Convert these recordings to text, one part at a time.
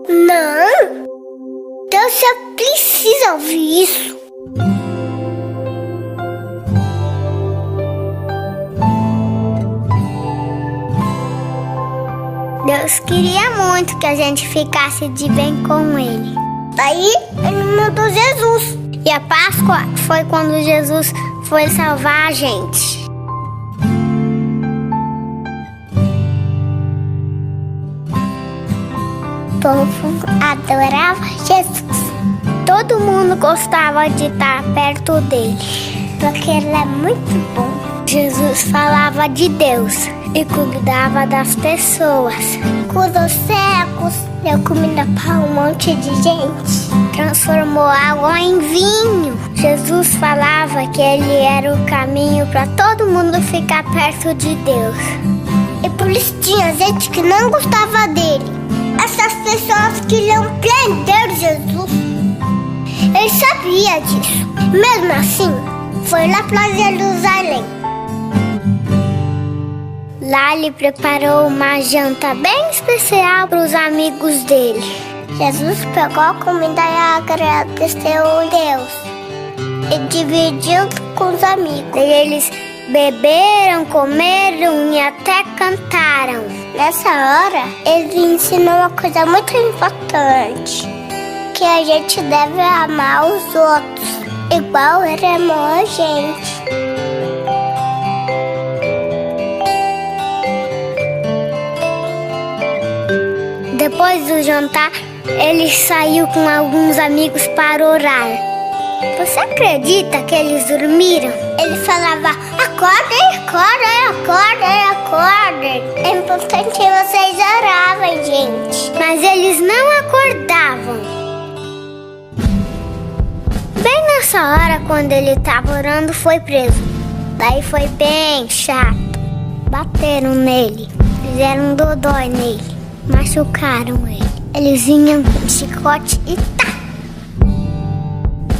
Não! Deus só precisa ouvir isso. Deus queria muito que a gente ficasse de bem com Ele. Daí, Ele mandou Jesus. E a Páscoa foi quando Jesus foi salvar a gente. O povo adorava Jesus. Todo mundo gostava de estar perto dele, porque ele é muito bom. Jesus falava de Deus e cuidava das pessoas. Curou os cegos, deu comida para um monte de gente. Transformou água em vinho. Jesus falava que ele era o caminho para todo mundo ficar perto de Deus. E por isso tinha gente que não gostava dele. Essas pessoas queriam prender Jesus. Ele sabia disso. Mesmo assim, foi lá para Jerusalém. Lá ele preparou uma janta bem especial para os amigos dele. Jesus pegou a comida e agradeceu a Deus e dividiu com os amigos. E eles beberam, comeram e até cantaram. Nessa hora, ele ensinou uma coisa muito importante: que a gente deve amar os outros, igual ele amou a gente. Depois do jantar, ele saiu com alguns amigos para orar. Você acredita que eles dormiram? Ele falava: acordem, acordem, acordem, acordem. É importante que vocês orarem, gente. Mas eles não acordavam. Bem nessa hora, quando ele estava orando, foi preso. Daí foi bem chato. Bateram nele, fizeram um dodói nele, machucaram ele. Eles vinham com chicote e tá!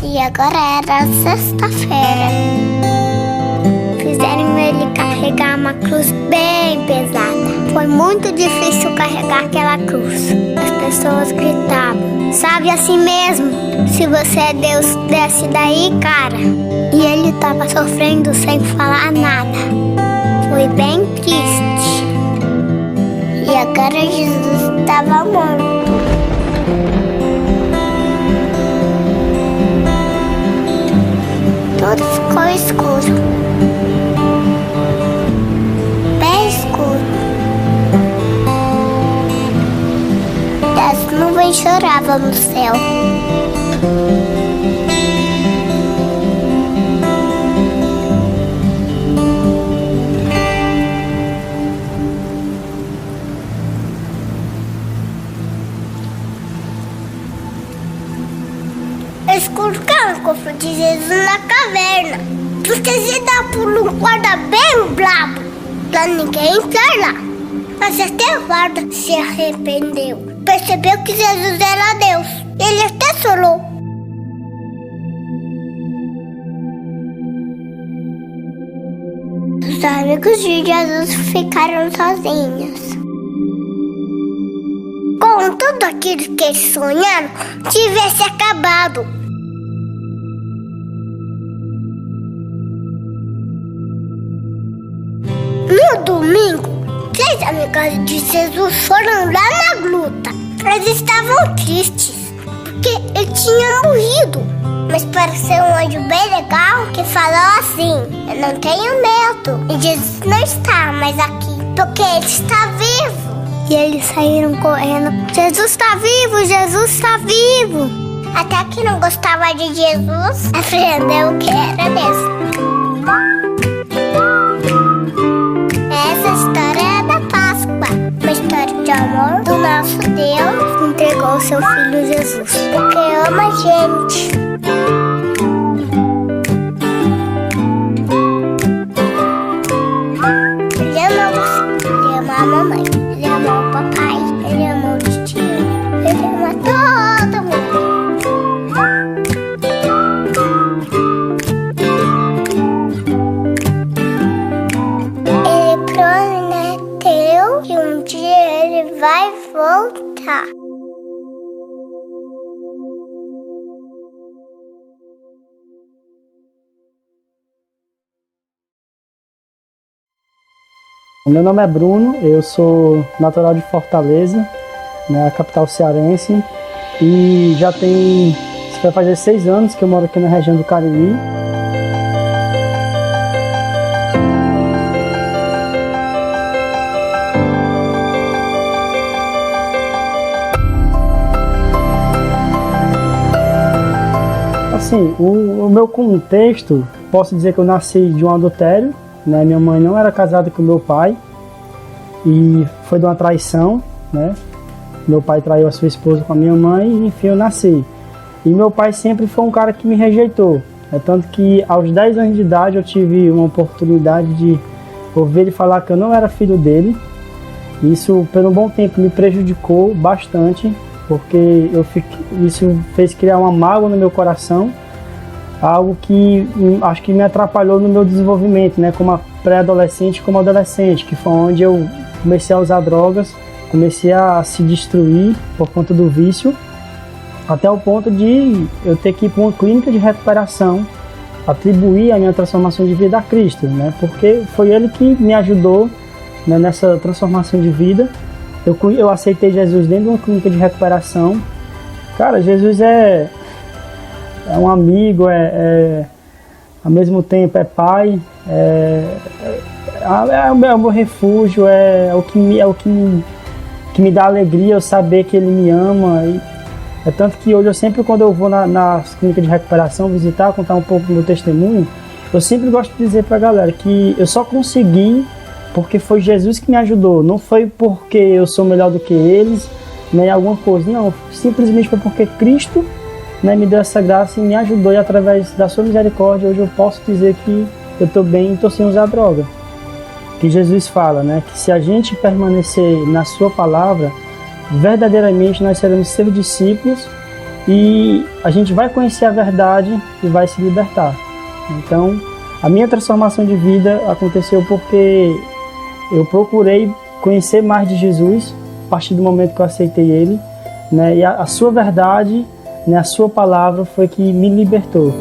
E agora era sexta-feira. Fizeram ele carregar uma cruz bem pesada. Foi muito difícil carregar aquela cruz. As pessoas gritavam: sabe assim mesmo? Se você é Deus, desce daí, cara. E ele estava sofrendo sem falar nada. Foi bem triste. E agora Jesus estava morto. Tudo ficou escuro. Bem escuro. E as nuvens choravam no céu. Eles colocaram o cofre de Jesus na caverna, porque se dá por um guarda bem brabo, pra ninguém entrar lá. Mas até o guarda se arrependeu, percebeu que Jesus era Deus. Ele até chorou. Os amigos de Jesus ficaram sozinhos. Com tudo aquilo que eles sonharam, tivesse acabado. No domingo, 3 amigas de Jesus foram lá na gruta. Eles estavam tristes, porque ele tinha morrido. Mas pareceu um anjo bem legal que falou assim: eu não tenho medo. E Jesus não está mais aqui, porque ele está vivo. E eles saíram correndo: Jesus está vivo, Jesus está vivo. Até que não gostava de Jesus, aprendeu que era mesmo. Essa história é da Páscoa, uma história de amor do nosso Deus que entregou seu Filho Jesus, porque ama a gente. Ele ama você, ele ama a mamãe, ele ama o papai, ele ama o tio, ele ama todo mundo. Ele prometeu que um dia ele vai voltar. O meu nome é Bruno, eu sou natural de Fortaleza, né, a capital cearense, e vai fazer 6 anos que eu moro aqui na região do Cariri. Assim, o meu contexto, posso dizer que eu nasci de um adultério, né? Minha mãe não era casada com meu pai e foi de uma traição, né? Meu pai traiu a sua esposa com a minha mãe e enfim eu nasci. E meu pai sempre foi um cara que me rejeitou. É tanto que aos 10 anos de idade eu tive uma oportunidade de ouvir ele falar que eu não era filho dele. Isso por um bom tempo me prejudicou bastante, porque isso fez criar uma mágoa no meu coração, algo que acho que me atrapalhou no meu desenvolvimento, né, como pré-adolescente, como adolescente, que foi onde eu comecei a usar drogas, comecei a se destruir por conta do vício, até o ponto de eu ter que ir para uma clínica de recuperação, atribuir a minha transformação de vida a Cristo, né, porque foi Ele que me ajudou, né, nessa transformação de vida. Eu aceitei Jesus dentro de uma clínica de recuperação. Cara, Jesus é um amigo, ao mesmo tempo é pai, é o meu refúgio, é o que me dá alegria, eu saber que Ele me ama. É tanto que hoje quando eu vou na clínica de recuperação visitar, contar um pouco do meu testemunho, eu sempre gosto de dizer pra galera que eu só consegui porque foi Jesus que me ajudou, não foi porque eu sou melhor do que eles, nem alguma coisa, não, simplesmente foi porque Cristo, né, me deu essa graça e me ajudou, e através da sua misericórdia hoje eu posso dizer que eu estou bem e estou sem usar droga. Que Jesus fala, né, que se a gente permanecer na sua palavra, verdadeiramente nós seremos seus discípulos e a gente vai conhecer a verdade e vai se libertar. Então, a minha transformação de vida aconteceu porque eu procurei conhecer mais de Jesus a partir do momento que eu aceitei Ele, né? E a sua verdade, né, a sua palavra foi que me libertou.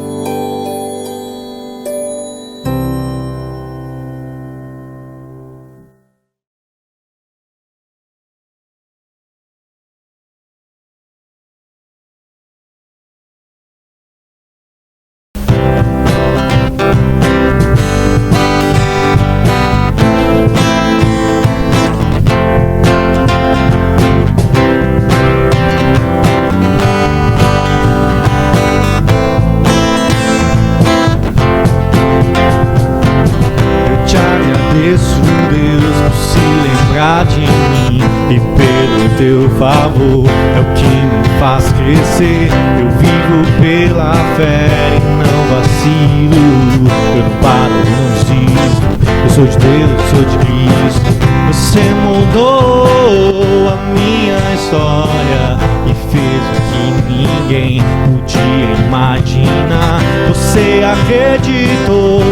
De mim e pelo teu favor é o que me faz crescer. Eu vivo pela fé e não vacilo. Eu não paro, não desisto. Eu sou de Deus, sou de Cristo. Você mudou a minha história e fez o que ninguém podia imaginar. Você acreditou,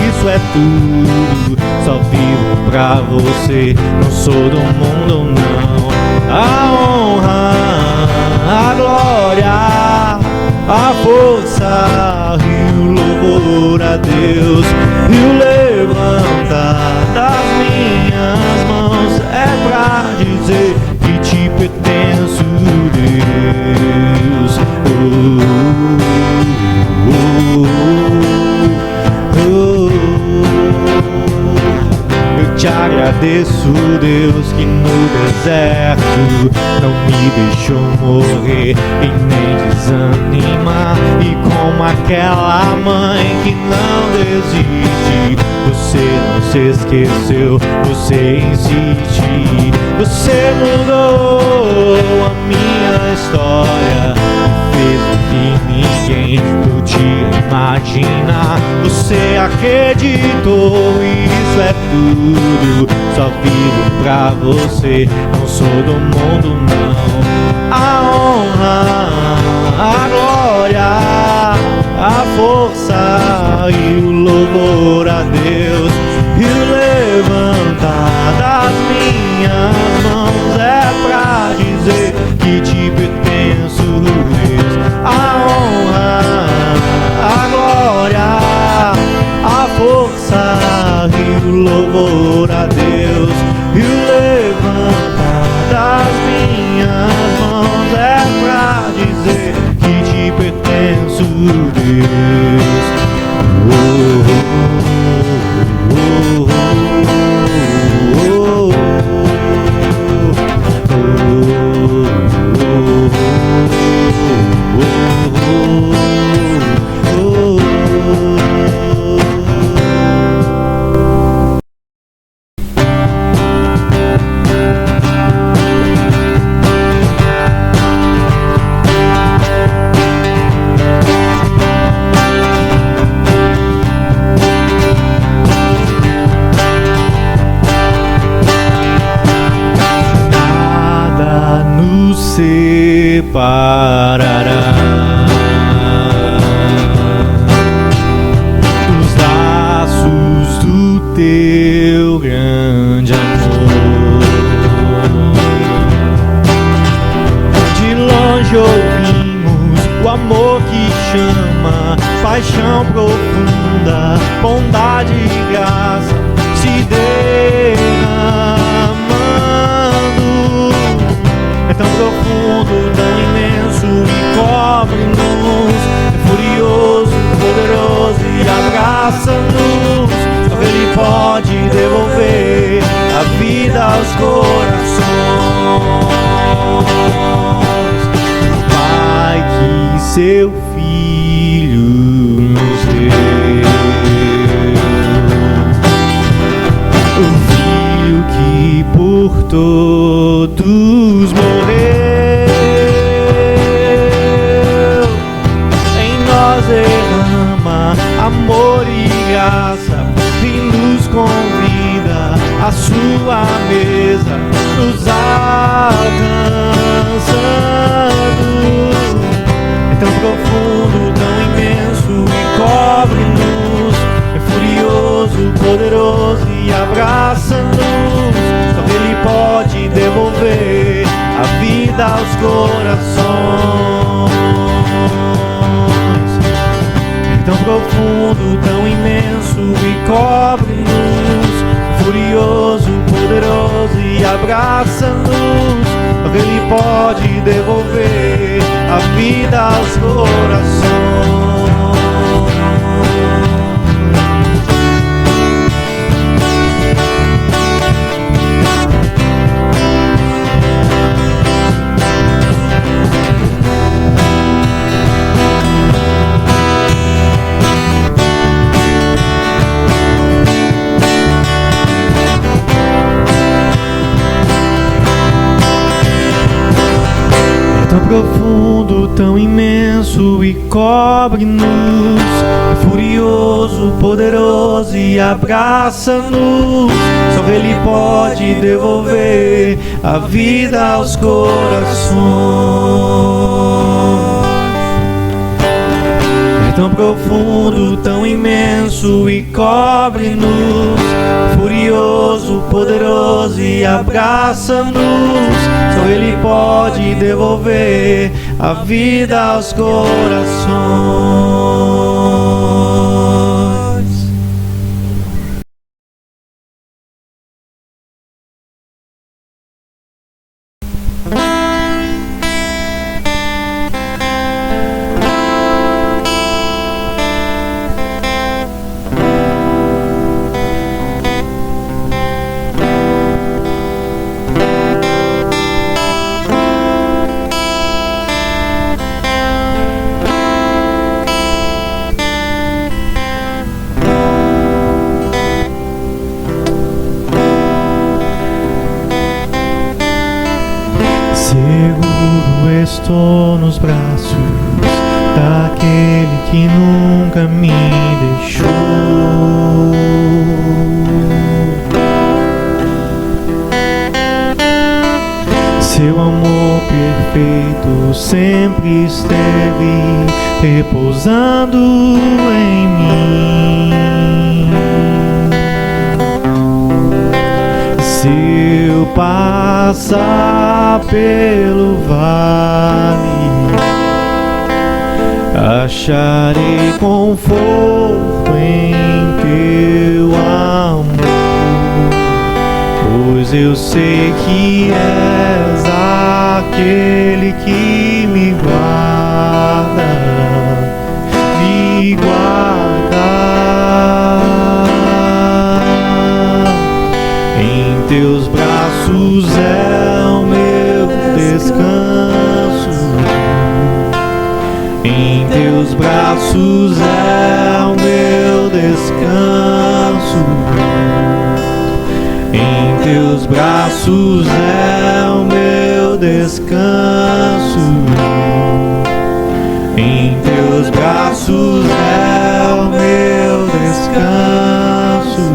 isso é tudo. Só vivo pra você, não sou do mundo não. A honra, a glória, a força e o louvor a Deus. E o levantar das minhas mãos é pra dizer que te pertenço, Deus. Eu te agradeço, Deus, que no deserto não me deixou morrer e nem desanimar. E como aquela mãe que não desiste, você não se esqueceu, você insiste. Você mudou a minha história, fez o que ninguém podia imaginar. Você acreditou, isso é tudo. Só vivo pra você, não sou do mundo não. A honra, a glória, a força e o louvor a Deus. E o levantar das minhas mãos é pra dizer que te pertenço, Deus. A honra, a glória, a força e o louvor a Deus. Separará dos laços do teu grande amor. De longe ouvimos o amor que chama, paixão profunda, bondade e graça se derramando. É tão profundo, tão imenso e cobre-nos. É furioso, poderoso e abraça-nos. Só Ele pode devolver a vida aos corações. Pai que seu Filho nos deu, o Filho que por todos morreu, em nós derrama amor e graça e nos convida à sua mesa, nos alcançando. É tão profundo, tão imenso e cobre-nos, é furioso, poderoso e abraça-nos. Só Ele pode devolver a vida aos corações. É tão profundo, tão imenso e cobre-nos, furioso, poderoso e abraça-nos. Só Ele pode devolver a vida aos corações. Tão profundo, tão imenso e cobre-nos, furioso, poderoso e abraça-nos. Só Ele pode devolver a vida aos corações. É tão profundo, tão imenso e cobre-nos, furioso, poderoso e abraça-nos. Só Ele pode devolver a vida aos corações. Seguro estou nos braços daquele que nunca me deixou. Seu amor perfeito sempre esteve repousando em mim. Se eu passar pelo vale, acharei conforto em teu amor, pois eu sei que és aquele que me guarda, me me guardar. Em teus braços é o meu descanso. Em teus braços é o meu descanso. Em teus braços é o meu descanso. Em teus braços é o meu descanso.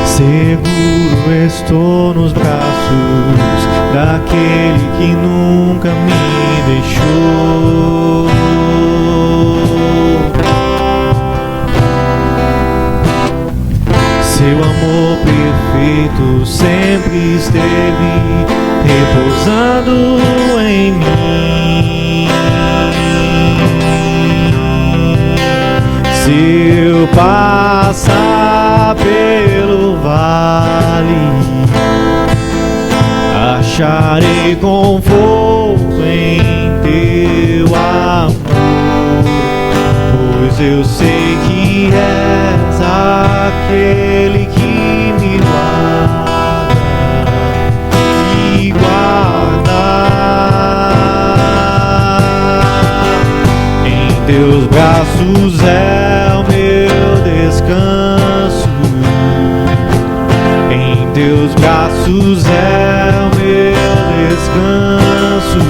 Seguro estou nos braços daquele que nunca me deixou. Seu amor perfeito sempre esteve repousando em mim. Se eu passar pelo vale, acharei conforto em teu amor, pois eu sei que és aquele que me guarda, me guarda. Em teus braços é o meu descanso. Em teus braços é o meu descanso.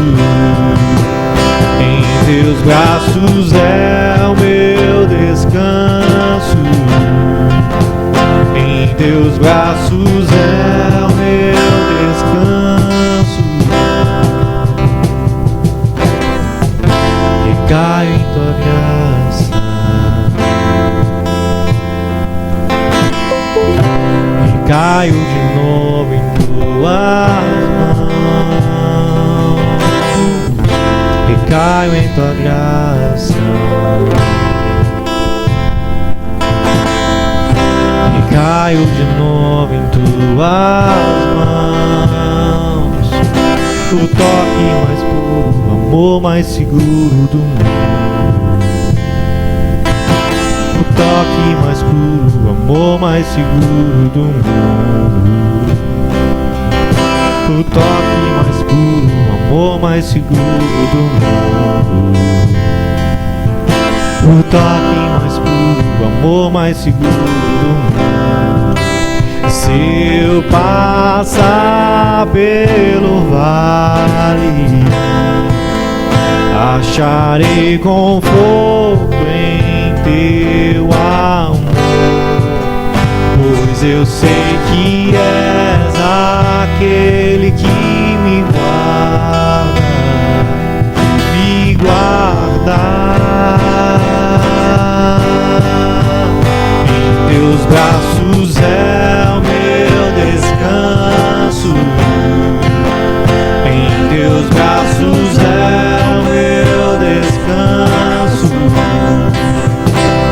Em teus braços é o meu descanso. Em teus braços é o meu descanso. Recaio em tua graça. Caio de novo em tuas mãos. Recaio em tua graça. Recaio de novo em tuas mãos. O toque mais puro, o amor mais seguro do mundo. O toque mais puro, o amor mais seguro do mundo. O toque mais puro, o amor mais seguro do mundo. O toque mais puro, o amor mais seguro do mundo. Se eu passar pelo vale, acharei conforto em teu amor, pois eu sei que és aquele que me guarda, me guarda. Em teus braços é o meu descanso. Em teus braços é o meu descanso.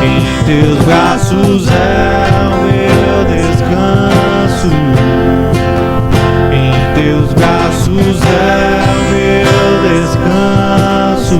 Em teus braços é o meu descanso. Em teus braços é o meu descanso.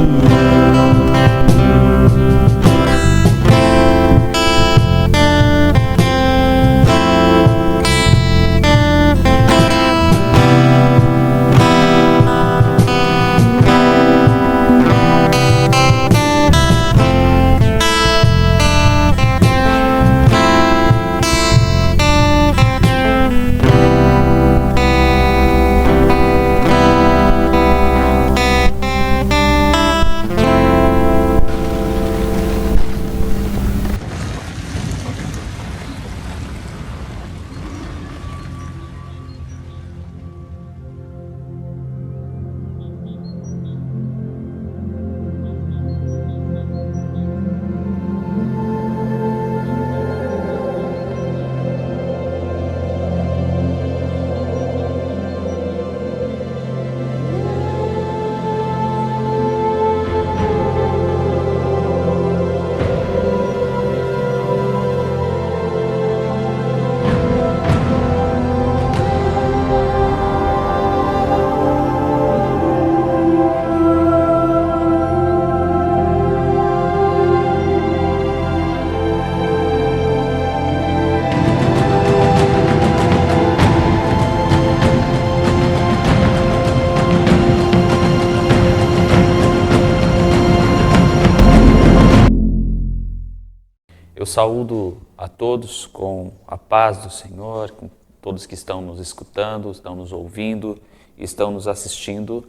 Eu saúdo a todos com a paz do Senhor, com todos que estão nos escutando, estão nos ouvindo, estão nos assistindo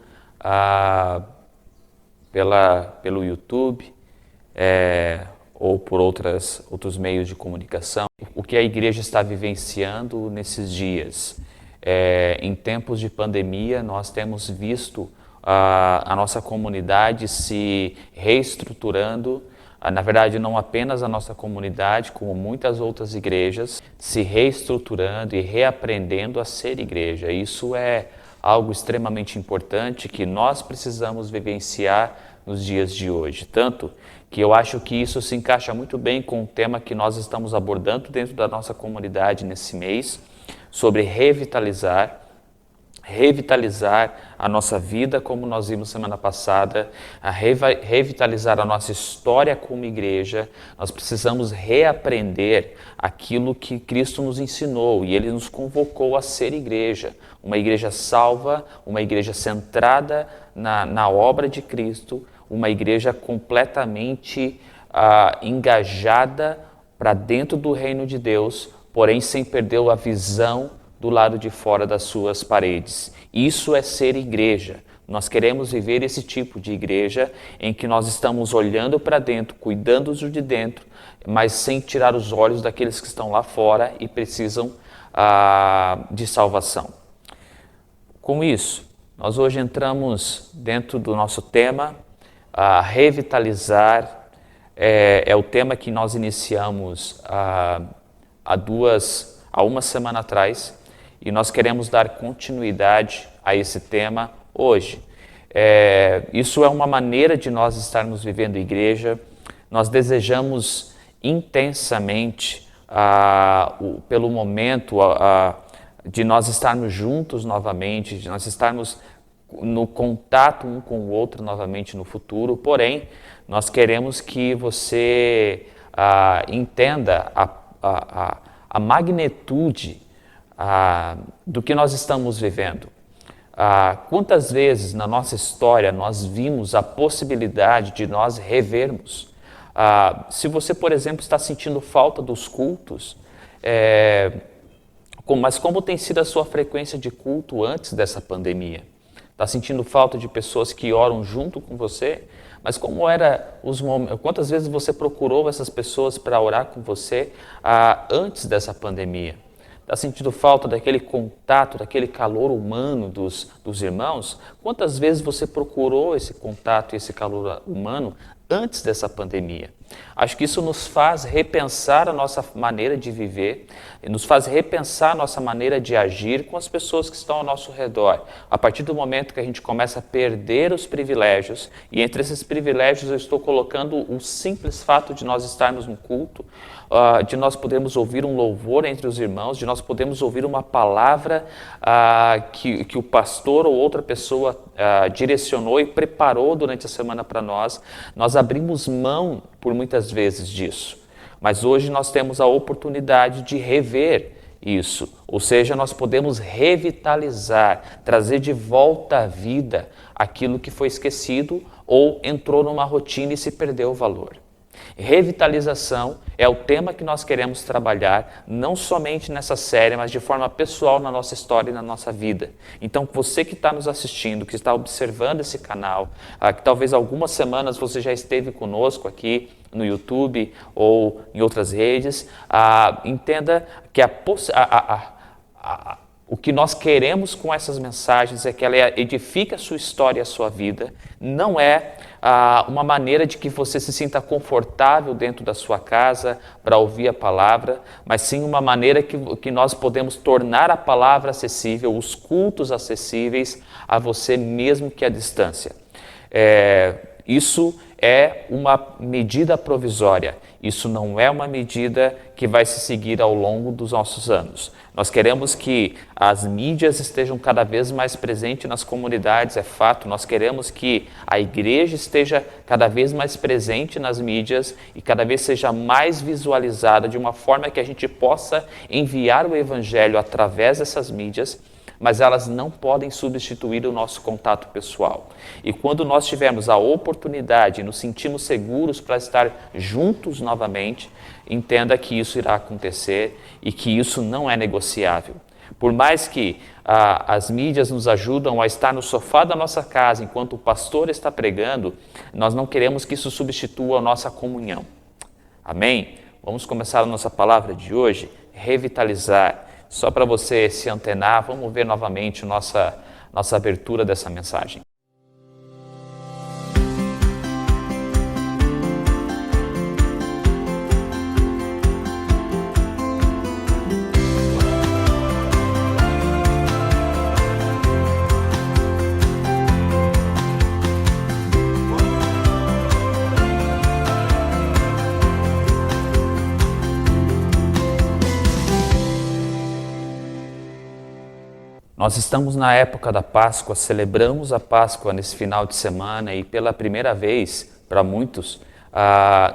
pelo YouTube ou por outros meios de comunicação. O que a igreja está vivenciando nesses dias? Em tempos de pandemia, nós temos visto a nossa comunidade se reestruturando. Na verdade, não apenas a nossa comunidade, como muitas outras igrejas, se reestruturando e reaprendendo a ser igreja. Isso é algo extremamente importante que nós precisamos vivenciar nos dias de hoje. Tanto que eu acho que isso se encaixa muito bem com o tema que nós estamos abordando dentro da nossa comunidade nesse mês, sobre revitalizar a nossa vida, como nós vimos semana passada, revitalizar a nossa história como igreja. Nós precisamos reaprender aquilo que Cristo nos ensinou e Ele nos convocou a ser igreja, uma igreja salva, uma igreja centrada na obra de Cristo, uma igreja completamente engajada para dentro do reino de Deus, porém sem perder a visão do lado de fora das suas paredes. Isso é ser igreja. Nós queremos viver esse tipo de igreja em que nós estamos olhando para dentro, cuidando de dentro, mas sem tirar os olhos daqueles que estão lá fora e precisam de salvação. Com isso, nós hoje entramos dentro do nosso tema, revitalizar. É o tema que nós iniciamos há uma semana atrás, e nós queremos dar continuidade a esse tema hoje. Isso é uma maneira de nós estarmos vivendo igreja. Nós desejamos intensamente, pelo momento, de nós estarmos juntos novamente, de nós estarmos no contato um com o outro novamente no futuro. Porém, nós queremos que você entenda a magnitude do que nós estamos vivendo. Quantas vezes na nossa história nós vimos a possibilidade de nós revermos? Se você, por exemplo, está sentindo falta dos cultos, mas como tem sido a sua frequência de culto antes dessa pandemia? Está sentindo falta de pessoas que oram junto com você? Mas como era os momentos? Quantas vezes você procurou essas pessoas para orar com você antes dessa pandemia? Está sentindo falta daquele contato, daquele calor humano dos irmãos? Quantas vezes você procurou esse contato e esse calor humano antes dessa pandemia? Acho que isso nos faz repensar a nossa maneira de viver, nos faz repensar a nossa maneira de agir com as pessoas que estão ao nosso redor. A partir do momento que a gente começa a perder os privilégios, e entre esses privilégios eu estou colocando o simples fato de nós estarmos no culto, de nós podermos ouvir um louvor entre os irmãos, de nós podermos ouvir uma palavra que o pastor ou outra pessoa direcionou e preparou durante a semana para nós. Nós abrimos mão por muitas vezes disso, mas hoje nós temos a oportunidade de rever isso, ou seja, nós podemos revitalizar, trazer de volta à vida aquilo que foi esquecido ou entrou numa rotina e se perdeu o valor. Revitalização é o tema que nós queremos trabalhar, não somente nessa série, mas de forma pessoal na nossa história e na nossa vida. Então, você que está nos assistindo, que está observando esse canal, que talvez algumas semanas você já esteve conosco aqui no YouTube ou em outras redes, entenda que o que nós queremos com essas mensagens é que ela edifique a sua história e a sua vida. Não é uma maneira de que você se sinta confortável dentro da sua casa para ouvir a palavra, mas sim uma maneira que nós podemos tornar a palavra acessível, os cultos acessíveis a você mesmo que à distância. Isso é uma medida provisória, isso não é uma medida que vai se seguir ao longo dos nossos anos. Nós queremos que as mídias estejam cada vez mais presentes nas comunidades, é fato. Nós queremos que a igreja esteja cada vez mais presente nas mídias e cada vez seja mais visualizada de uma forma que a gente possa enviar o evangelho através dessas mídias. mas elas não podem substituir o nosso contato pessoal. E quando nós tivermos a oportunidade, nos sentimos seguros para estar juntos novamente, entenda que isso irá acontecer e que isso não é negociável. Por mais que as mídias nos ajudam a estar no sofá da nossa casa enquanto o pastor está pregando, nós não queremos que isso substitua a nossa comunhão. Amém? Vamos começar a nossa palavra de hoje, revitalizar. Só para você se antenar, vamos ver novamente nossa abertura dessa mensagem. Nós estamos na época da Páscoa, celebramos a Páscoa nesse final de semana e pela primeira vez, para muitos,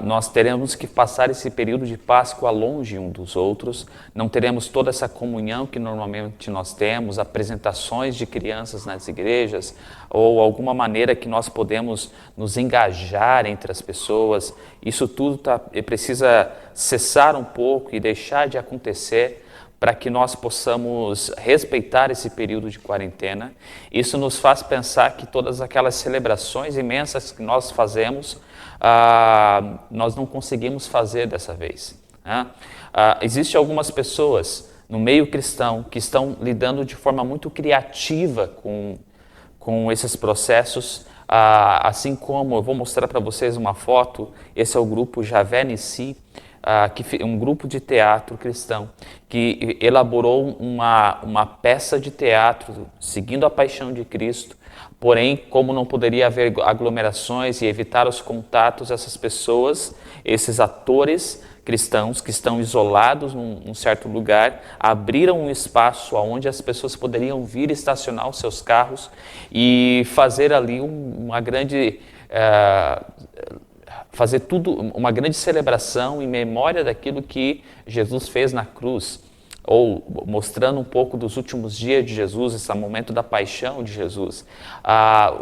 nós teremos que passar esse período de Páscoa longe um dos outros, não teremos toda essa comunhão que normalmente nós temos, apresentações de crianças nas igrejas ou alguma maneira que nós podemos nos engajar entre as pessoas. Isso tudo precisa cessar um pouco e deixar de acontecer para que nós possamos respeitar esse período de quarentena. Isso nos faz pensar que todas aquelas celebrações imensas que nós fazemos, nós não conseguimos fazer dessa vez. Existem algumas pessoas no meio cristão que estão lidando de forma muito criativa com esses processos, assim como eu vou mostrar para vocês uma foto. Esse é o grupo Javé Nissi, um grupo de teatro cristão que elaborou uma peça de teatro seguindo a paixão de Cristo, porém, como não poderia haver aglomerações e evitar os contatos, essas pessoas, esses atores cristãos que estão isolados num certo lugar, abriram um espaço onde as pessoas poderiam vir estacionar os seus carros e fazer ali uma grande uma grande celebração em memória daquilo que Jesus fez na cruz, ou mostrando um pouco dos últimos dias de Jesus, esse momento da paixão de Jesus.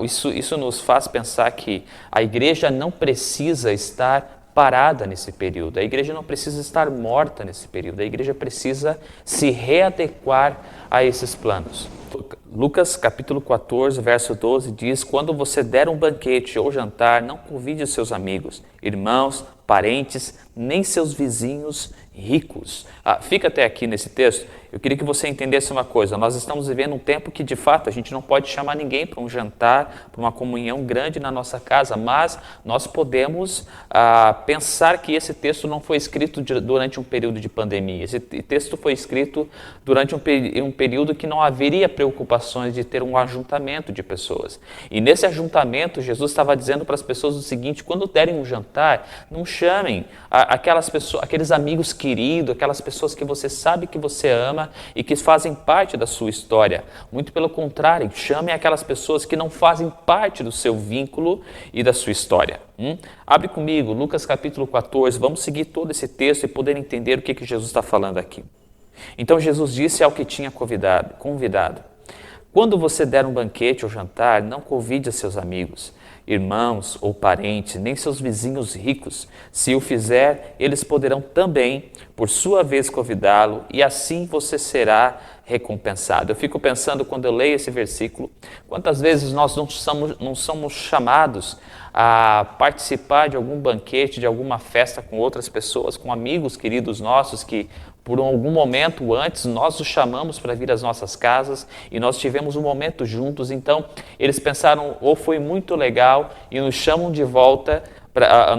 Isso nos faz pensar que a igreja não precisa estar parada nesse período, a igreja não precisa estar morta nesse período, a igreja precisa se readequar a esses planos. Lucas capítulo 14, verso 12 diz: quando você der um banquete ou jantar, não convide os seus amigos, irmãos, parentes, nem seus vizinhos ricos. Fica até aqui nesse texto. Eu queria que você entendesse uma coisa. Nós estamos vivendo um tempo que, de fato, a gente não pode chamar ninguém para um jantar, para uma comunhão grande na nossa casa, mas nós podemos pensar que esse texto não foi escrito durante um período de pandemia. Esse texto foi escrito durante um período que não haveria preocupações de ter um ajuntamento de pessoas. E nesse ajuntamento, Jesus estava dizendo para as pessoas o seguinte: quando derem um jantar, não chamem aquelas pessoas, aqueles amigos queridos, aquelas pessoas que você sabe que você ama e que fazem parte da sua história. Muito pelo contrário, chamem aquelas pessoas que não fazem parte do seu vínculo e da sua história. Abre comigo, Lucas capítulo 14, vamos seguir todo esse texto e poder entender o que Jesus está falando aqui. Então Jesus disse ao que tinha convidado: quando você der um banquete ou jantar, não convide seus amigos, irmãos ou parentes, nem seus vizinhos ricos. Se o fizer, eles poderão também, por sua vez, convidá-lo, e assim você será recompensado. Eu fico pensando, quando eu leio esse versículo, quantas vezes nós não somos chamados a participar de algum banquete, de alguma festa com outras pessoas, com amigos queridos nossos que por algum momento antes nós os chamamos para vir às nossas casas e nós tivemos um momento juntos. Então eles pensaram, ou foi muito legal e nos chamam de volta,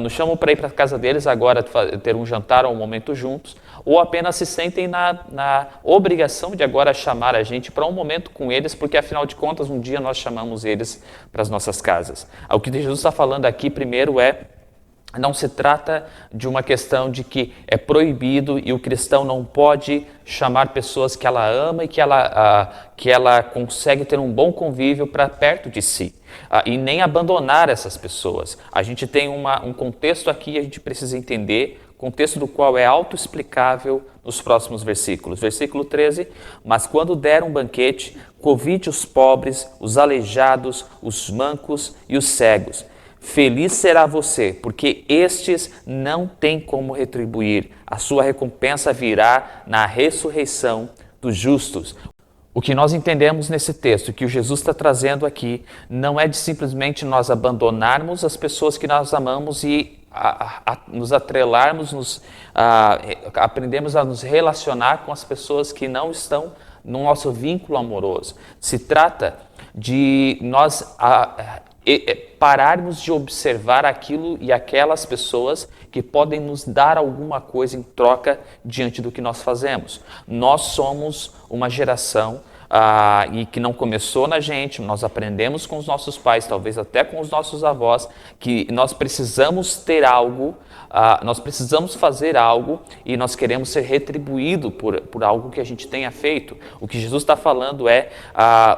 nos chamam para ir para a casa deles agora, ter um jantar ou um momento juntos, ou apenas se sentem na obrigação de agora chamar a gente para um momento com eles, porque afinal de contas um dia nós chamamos eles para as nossas casas. O que Jesus está falando aqui primeiro não se trata de uma questão de que é proibido e o cristão não pode chamar pessoas que ela ama e que ela consegue ter um bom convívio para perto de si. E nem abandonar essas pessoas. A gente tem um contexto aqui, a gente precisa entender contexto do qual é autoexplicável nos próximos versículos. Versículo 13, mas quando der um banquete, convide os pobres, os aleijados, os mancos e os cegos. Feliz será você, porque estes não têm como retribuir. A sua recompensa virá na ressurreição dos justos. O que nós entendemos nesse texto, que o Jesus está trazendo aqui, não é de simplesmente nós abandonarmos as pessoas que nós amamos e nos atrelarmos, aprendemos a nos relacionar com as pessoas que não estão no nosso vínculo amoroso. Se trata de nós pararmos de observar aquilo e aquelas pessoas que podem nos dar alguma coisa em troca diante do que nós fazemos. Nós somos uma geração e que não começou na gente, nós aprendemos com os nossos pais, talvez até com os nossos avós, que nós precisamos ter algo, nós precisamos fazer algo e nós queremos ser retribuído por algo que a gente tenha feito. O que Jesus está falando é,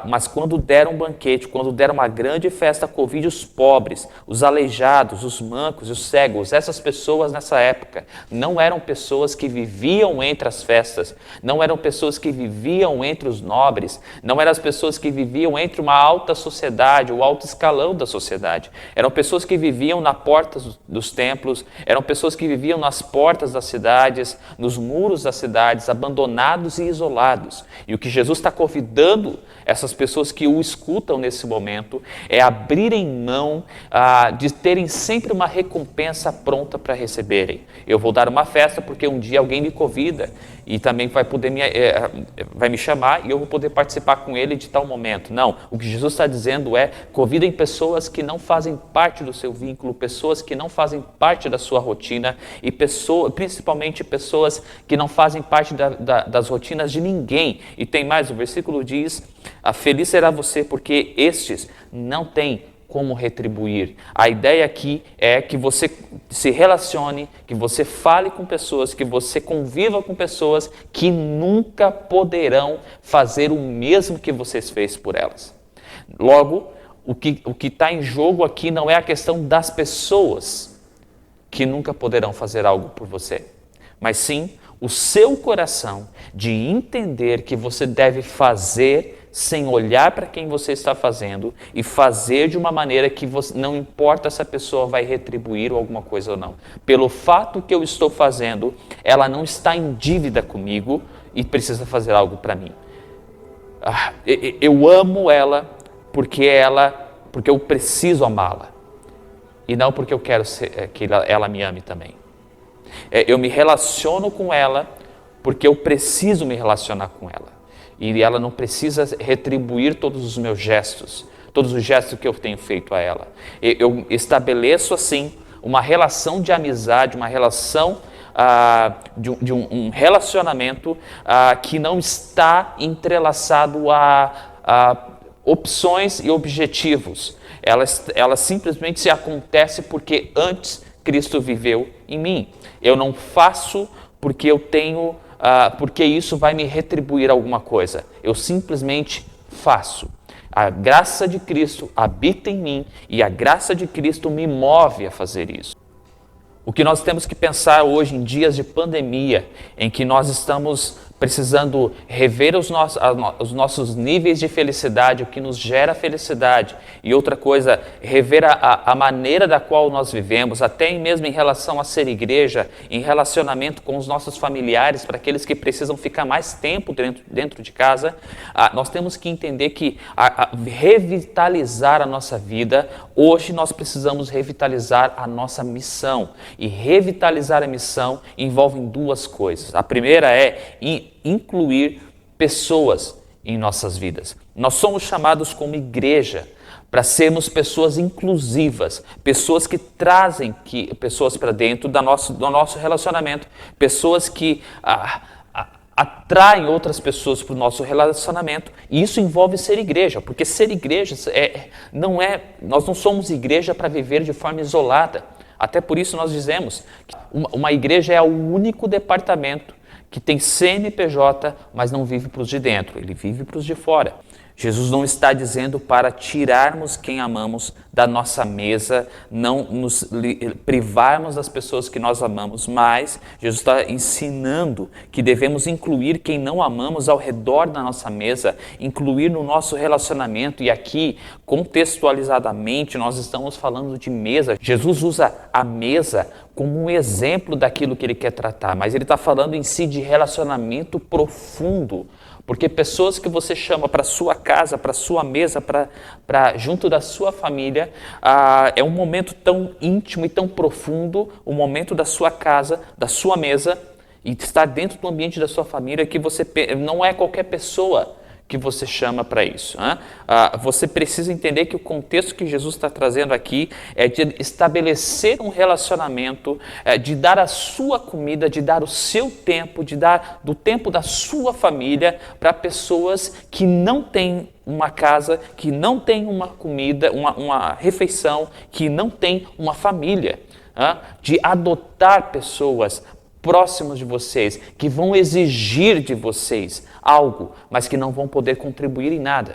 mas quando der um banquete, quando der uma grande festa, convide os pobres, os aleijados, os mancos e os cegos. Essas pessoas nessa época não eram pessoas que viviam entre as festas, não eram pessoas que viviam entre os nobres, não eram as pessoas que viviam entre uma alta sociedade, o alto escalão da sociedade. Eram pessoas que viviam na porta dos templos, eram pessoas que viviam nas portas das cidades, nos muros das cidades, abandonados e isolados. E o que Jesus está convidando essas pessoas que o escutam nesse momento é abrirem mão de terem sempre uma recompensa pronta para receberem. Eu vou dar uma festa porque um dia alguém me convida e também vai me chamar e eu vou poder participar com ele de tal momento. Não, o que Jesus está dizendo é, convidem pessoas que não fazem parte do seu vínculo, pessoas que não fazem parte da sua rotina e principalmente pessoas que não fazem parte das rotinas de ninguém. E tem mais, o versículo diz, feliz será você porque estes não têm como retribuir. A ideia aqui é que você se relacione, que você fale com pessoas, que você conviva com pessoas que nunca poderão fazer o mesmo que você fez por elas. Logo, o que está em jogo aqui não é a questão das pessoas que nunca poderão fazer algo por você, mas sim o seu coração de entender que você deve fazer sem olhar para quem você está fazendo e fazer de uma maneira que não importa se a pessoa vai retribuir alguma coisa ou não. Pelo fato que eu estou fazendo, ela não está em dívida comigo e precisa fazer algo para mim. Eu amo ela porque eu preciso amá-la e não porque eu quero que ela me ame também. Eu me relaciono com ela porque eu preciso me relacionar com ela. E ela não precisa retribuir todos os meus gestos, todos os gestos que eu tenho feito a ela. Eu estabeleço, assim, uma relação de amizade, uma relação de um relacionamento que não está entrelaçado a opções e objetivos. Ela simplesmente se acontece porque antes Cristo viveu em mim. Eu não faço porque eu tenho... porque isso vai me retribuir alguma coisa. Eu simplesmente faço. A graça de Cristo habita em mim e a graça de Cristo me move a fazer isso. O que nós temos que pensar hoje em dias de pandemia, em que nós estamos precisando rever os nossos níveis de felicidade, o que nos gera felicidade. E outra coisa, rever a maneira da qual nós vivemos, até mesmo em relação a ser igreja, em relacionamento com os nossos familiares, para aqueles que precisam ficar mais tempo dentro de casa. Nós temos que entender que revitalizar a nossa vida, hoje nós precisamos revitalizar a nossa missão. E revitalizar a missão envolve duas coisas. A primeira é incluir pessoas em nossas vidas. Nós somos chamados como igreja para sermos pessoas inclusivas, pessoas que trazem pessoas para dentro do nosso relacionamento, pessoas que atraem outras pessoas para o nosso relacionamento, e isso envolve ser igreja, porque ser igreja nós não somos igreja para viver de forma isolada. Até por isso nós dizemos que uma igreja é o único departamento que tem CNPJ, mas não vive para os de dentro, ele vive para os de fora. Jesus não está dizendo para tirarmos quem amamos da nossa mesa, não nos privarmos das pessoas que nós amamos, mas Jesus está ensinando que devemos incluir quem não amamos ao redor da nossa mesa, incluir no nosso relacionamento. E aqui, contextualizadamente, nós estamos falando de mesa. Jesus usa a mesa como um exemplo daquilo que ele quer tratar, mas ele está falando em si de relacionamento profundo. Porque pessoas que você chama para sua casa, para sua mesa, para junto da sua família, é um momento tão íntimo e tão profundo, o momento da sua casa, da sua mesa, e estar dentro do ambiente da sua família, que você não é qualquer pessoa que você chama para isso. Você precisa entender que o contexto que Jesus está trazendo aqui é de estabelecer um relacionamento, de dar a sua comida, de dar o seu tempo, de dar do tempo da sua família para pessoas que não têm uma casa, que não têm uma comida, uma refeição, que não têm uma família. De adotar pessoas próximos de vocês, que vão exigir de vocês algo, mas que não vão poder contribuir em nada.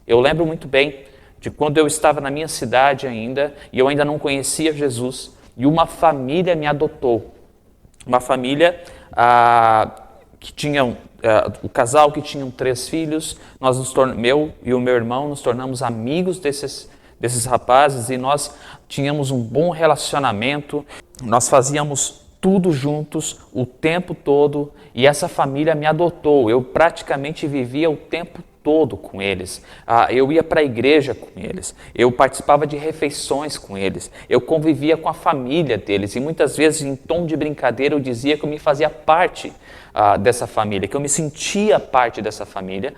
Eu lembro muito bem de quando eu estava na minha cidade ainda, e eu ainda não conhecia Jesus, e uma família me adotou. Uma família que tinha, o casal que tinham 3 filhos, eu e o meu irmão nos tornamos amigos desses rapazes, e nós tínhamos um bom relacionamento, nós fazíamos tudo juntos, o tempo todo, e essa família me adotou. Eu praticamente vivia o tempo todo com eles. Eu ia para a igreja com eles, eu participava de refeições com eles, eu convivia com a família deles, e muitas vezes, em tom de brincadeira, eu dizia que eu me fazia parte dessa família, que eu me sentia parte dessa família.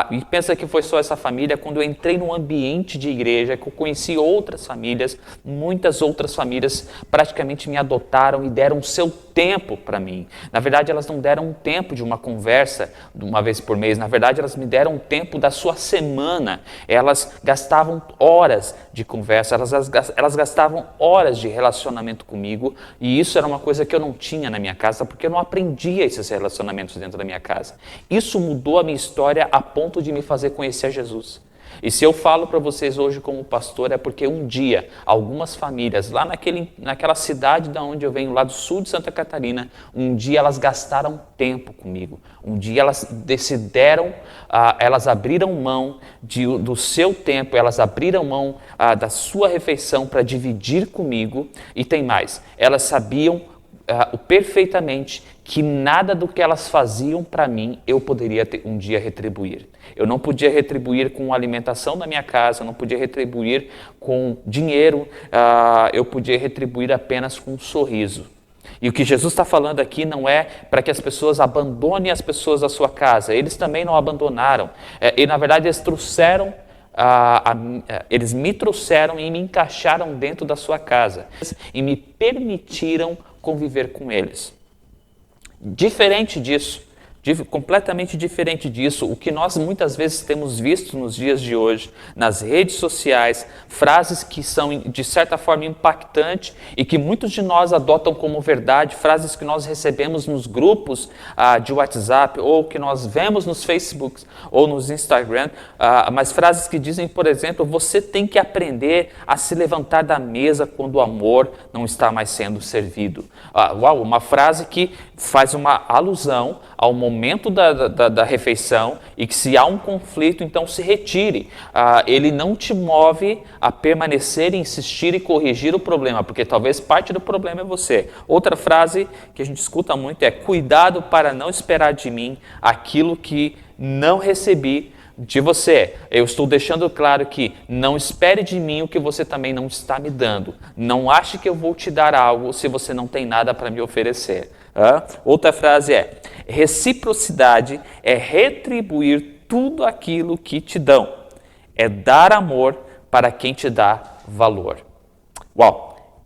E pensa que foi só essa família quando eu entrei no ambiente de igreja, que eu conheci outras famílias, muitas outras famílias praticamente me adotaram e deram o seu tempo para mim. Na verdade, elas não deram um tempo de uma conversa uma vez por mês, na verdade, elas me deram um tempo da sua semana. Elas gastavam horas de conversa, elas gastavam horas de relacionamento comigo, e isso era uma coisa que eu não tinha na minha casa, porque eu não aprendia esses relacionamentos dentro da minha casa. Isso mudou a minha história a ponto de me fazer conhecer Jesus. E se eu falo para vocês hoje como pastor, é porque um dia, algumas famílias, lá naquela cidade da onde eu venho, lá do sul de Santa Catarina, um dia elas gastaram tempo comigo. Um dia elas decidiram, elas abriram mão do seu tempo, elas abriram mão da sua refeição para dividir comigo. E tem mais, elas sabiam perfeitamente que nada do que elas faziam para mim eu poderia um dia retribuir. Eu não podia retribuir com a alimentação da minha casa, eu não podia retribuir com dinheiro, eu podia retribuir apenas com um sorriso. E o que Jesus está falando aqui não é para que as pessoas abandonem as pessoas da sua casa. Eles também não abandonaram. E na verdade eles trouxeram, eles me trouxeram e me encaixaram dentro da sua casa e me permitiram conviver com eles. Diferente disso, completamente diferente disso, o que nós muitas vezes temos visto nos dias de hoje, nas redes sociais, frases que são de certa forma impactantes e que muitos de nós adotam como verdade, frases que nós recebemos nos grupos de WhatsApp, ou que nós vemos nos Facebooks ou nos Instagram, mas frases que dizem, por exemplo, você tem que aprender a se levantar da mesa quando o amor não está mais sendo servido. Uma frase que faz uma alusão ao momento da refeição, e que se há um conflito, então se retire. Ele não te move a permanecer, insistir e corrigir o problema, porque talvez parte do problema é você. Outra frase que a gente escuta muito é: cuidado para não esperar de mim aquilo que não recebi de você. Eu estou deixando claro que não espere de mim o que você também não está me dando. Não ache que eu vou te dar algo se você não tem nada para me oferecer. Outra frase é: reciprocidade é retribuir tudo aquilo que te dão. É dar amor para quem te dá valor.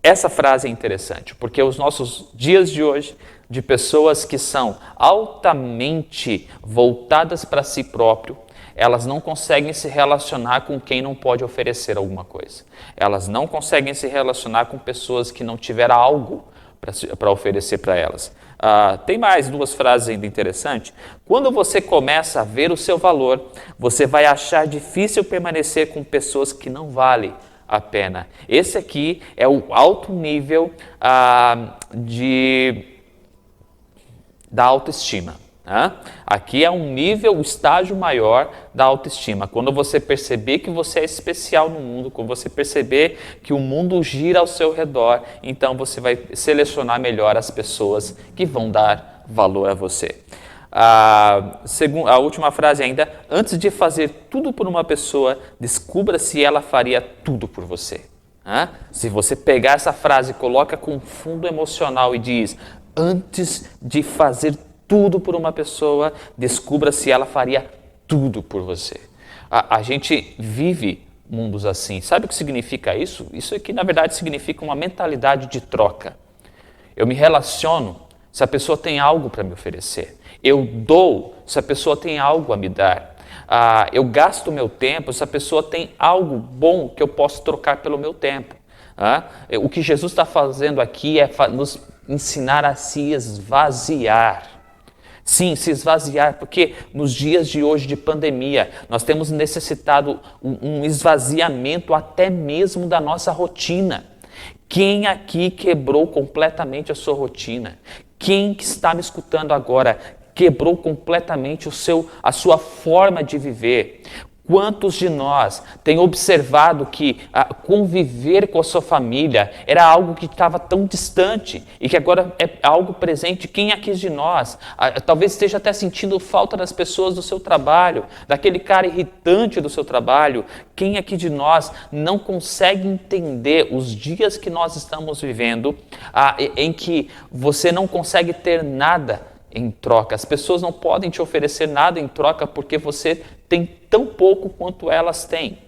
Essa frase é interessante, porque os nossos dias de hoje, de pessoas que são altamente voltadas para si próprio, elas não conseguem se relacionar com quem não pode oferecer alguma coisa. Elas não conseguem se relacionar com pessoas que não tiveram algo para oferecer para elas. Tem mais 2 frases ainda interessantes. Quando você começa a ver o seu valor, você vai achar difícil permanecer com pessoas que não valem a pena. Esse aqui é o alto nível da autoestima. Aqui é um nível, o estágio maior da autoestima. Quando você perceber que você é especial no mundo, quando você perceber que o mundo gira ao seu redor, então você vai selecionar melhor as pessoas que vão dar valor a você. A última frase ainda: antes de fazer tudo por uma pessoa, descubra se ela faria tudo por você. Se você pegar essa frase e coloca com fundo emocional e diz: antes de fazer tudo por uma pessoa, descubra se ela faria tudo por você. A gente vive mundos assim. Sabe o que significa isso? Isso aqui, na verdade, significa uma mentalidade de troca. Eu me relaciono se a pessoa tem algo para me oferecer. Eu dou se a pessoa tem algo a me dar. Eu gasto meu tempo se a pessoa tem algo bom que eu posso trocar pelo meu tempo. O que Jesus está fazendo aqui é nos ensinar a se esvaziar. Sim, se esvaziar, porque nos dias de hoje de pandemia, nós temos necessitado um esvaziamento até mesmo da nossa rotina. Quem aqui quebrou completamente a sua rotina? Quem que está me escutando agora quebrou completamente a sua forma de viver? Quantos de nós têm observado que conviver com a sua família era algo que estava tão distante e que agora é algo presente? Quem aqui de nós talvez esteja até sentindo falta das pessoas do seu trabalho, daquele cara irritante do seu trabalho? Quem aqui de nós não consegue entender os dias que nós estamos vivendo, em que você não consegue ter nada em troca? As pessoas não podem te oferecer nada em troca porque você tem tão pouco quanto elas têm.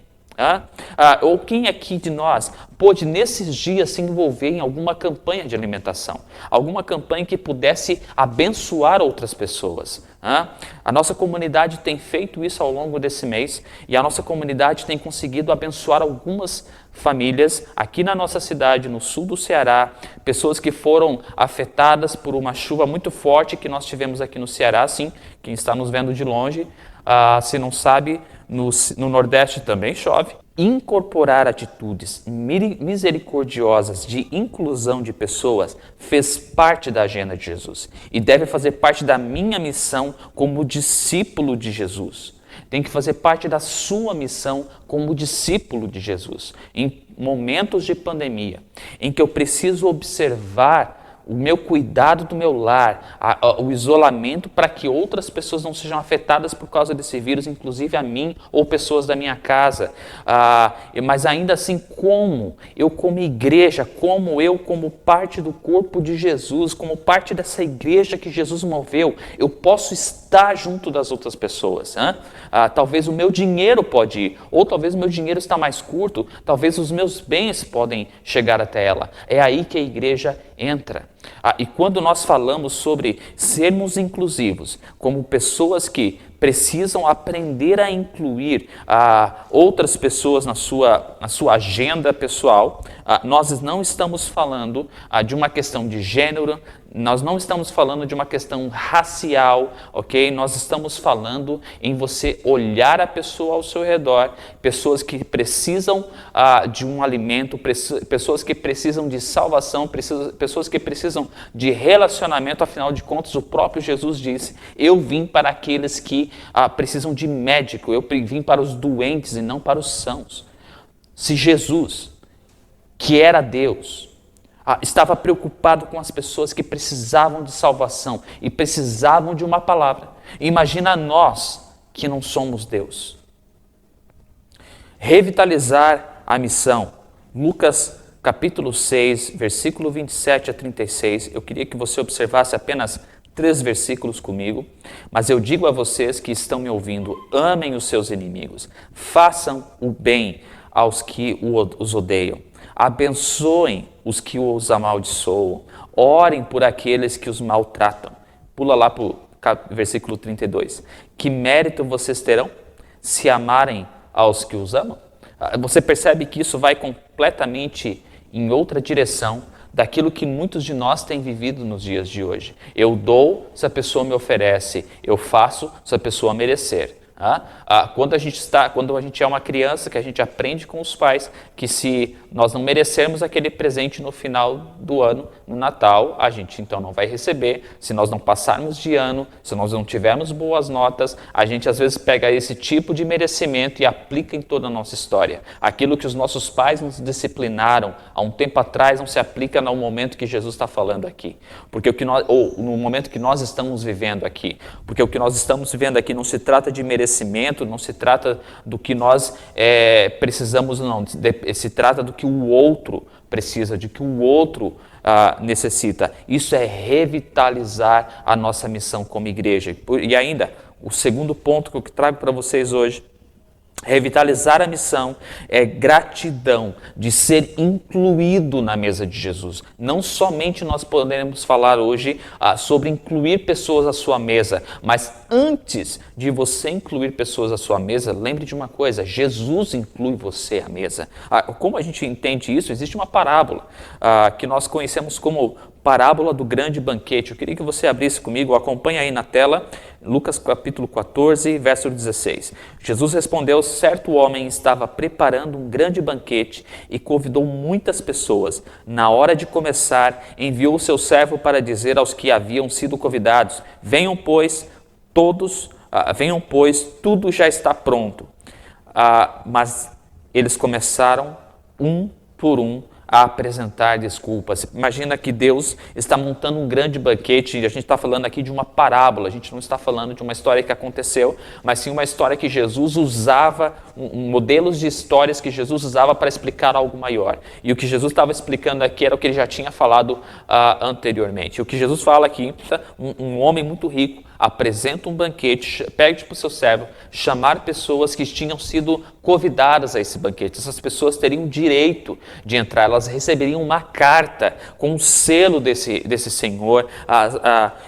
Ou quem aqui de nós pôde nesses dias se envolver em alguma campanha de alimentação, alguma campanha que pudesse abençoar outras pessoas? A nossa comunidade tem feito isso ao longo desse mês e a nossa comunidade tem conseguido abençoar algumas famílias aqui na nossa cidade, no sul do Ceará, pessoas que foram afetadas por uma chuva muito forte que nós tivemos aqui no Ceará. Sim, quem está nos vendo de longe, se não sabe, no Nordeste também chove. Incorporar atitudes misericordiosas de inclusão de pessoas fez parte da agenda de Jesus e deve fazer parte da minha missão como discípulo de Jesus. Tem que fazer parte da sua missão como discípulo de Jesus. Em momentos de pandemia, em que eu preciso observar o meu cuidado do meu lar, o isolamento para que outras pessoas não sejam afetadas por causa desse vírus, inclusive a mim ou pessoas da minha casa. Mas ainda assim, como eu como igreja, como parte do corpo de Jesus, como parte dessa igreja que Jesus moveu, eu posso estar junto das outras pessoas. Talvez o meu dinheiro pode ir, ou talvez o meu dinheiro está mais curto, talvez os meus bens podem chegar até ela. É aí que a igreja entra. E quando nós falamos sobre sermos inclusivos, como pessoas que precisam aprender a incluir outras pessoas na sua agenda pessoal, nós não estamos falando de uma questão de gênero, nós não estamos falando de uma questão racial, ok? Nós estamos falando em você olhar a pessoa ao seu redor, pessoas que precisam de um alimento, pessoas que precisam de salvação, pessoas que precisam de relacionamento. Afinal de contas, o próprio Jesus disse: eu vim para aqueles que precisam de médico, eu vim para os doentes e não para os sãos. Se Jesus, que era Deus, estava preocupado com as pessoas que precisavam de salvação e precisavam de uma palavra, imagina nós que não somos Deus. Revitalizar a missão. Lucas capítulo 6, versículo 27 a 36. Eu queria que você observasse apenas 3 versículos comigo, mas eu digo a vocês que estão me ouvindo: amem os seus inimigos, façam o bem aos que os odeiam, abençoem os que os amaldiçoam, orem por aqueles que os maltratam. Pula lá para o versículo 32. Que mérito vocês terão se amarem aos que os amam? Você percebe que isso vai completamente em outra direção daquilo que muitos de nós têm vivido nos dias de hoje. Eu dou se a pessoa me oferece, eu faço se a pessoa merecer. Quando a gente é uma criança, que a gente aprende com os pais que se nós não merecermos aquele presente no final do ano, no Natal, a gente então não vai receber. Se nós não passarmos de ano, se nós não tivermos boas notas, a gente às vezes pega esse tipo de merecimento e aplica em toda a nossa história. Aquilo que os nossos pais nos disciplinaram há um tempo atrás não se aplica no momento que Jesus está falando aqui, ou no momento que nós estamos vivendo aqui, porque o que nós estamos vivendo aqui não se trata de merecimento, não se trata do que nós precisamos, não. Se trata do que o outro precisa, de que o outro necessita. Isso é revitalizar a nossa missão como igreja. E ainda, o segundo ponto que eu trago para vocês hoje, revitalizar a missão é gratidão de ser incluído na mesa de Jesus. Não somente nós podemos falar hoje sobre incluir pessoas à sua mesa, mas antes de você incluir pessoas à sua mesa, lembre de uma coisa, Jesus inclui você à mesa. Como a gente entende isso? Existe uma parábola que nós conhecemos como parábola do grande banquete. Eu queria que você abrisse comigo, acompanhe aí na tela, Lucas capítulo 14, verso 16. Jesus respondeu: certo homem estava preparando um grande banquete e convidou muitas pessoas. Na hora de começar, enviou o seu servo para dizer aos que haviam sido convidados: venham, pois, tudo já está pronto. Mas eles começaram, um por um, a apresentar desculpas. Imagina que Deus está montando um grande banquete, e a gente está falando aqui de uma parábola, a gente não está falando de uma história que aconteceu, mas sim uma história que Jesus usava, modelos de histórias que Jesus usava para explicar algo maior. E o que Jesus estava explicando aqui era o que ele já tinha falado anteriormente. O que Jesus fala aqui, um homem muito rico apresenta um banquete, pede para o seu servo chamar pessoas que tinham sido convidadas a esse banquete. Essas pessoas teriam direito de entrar, elas receberiam uma carta com o selo desse senhor,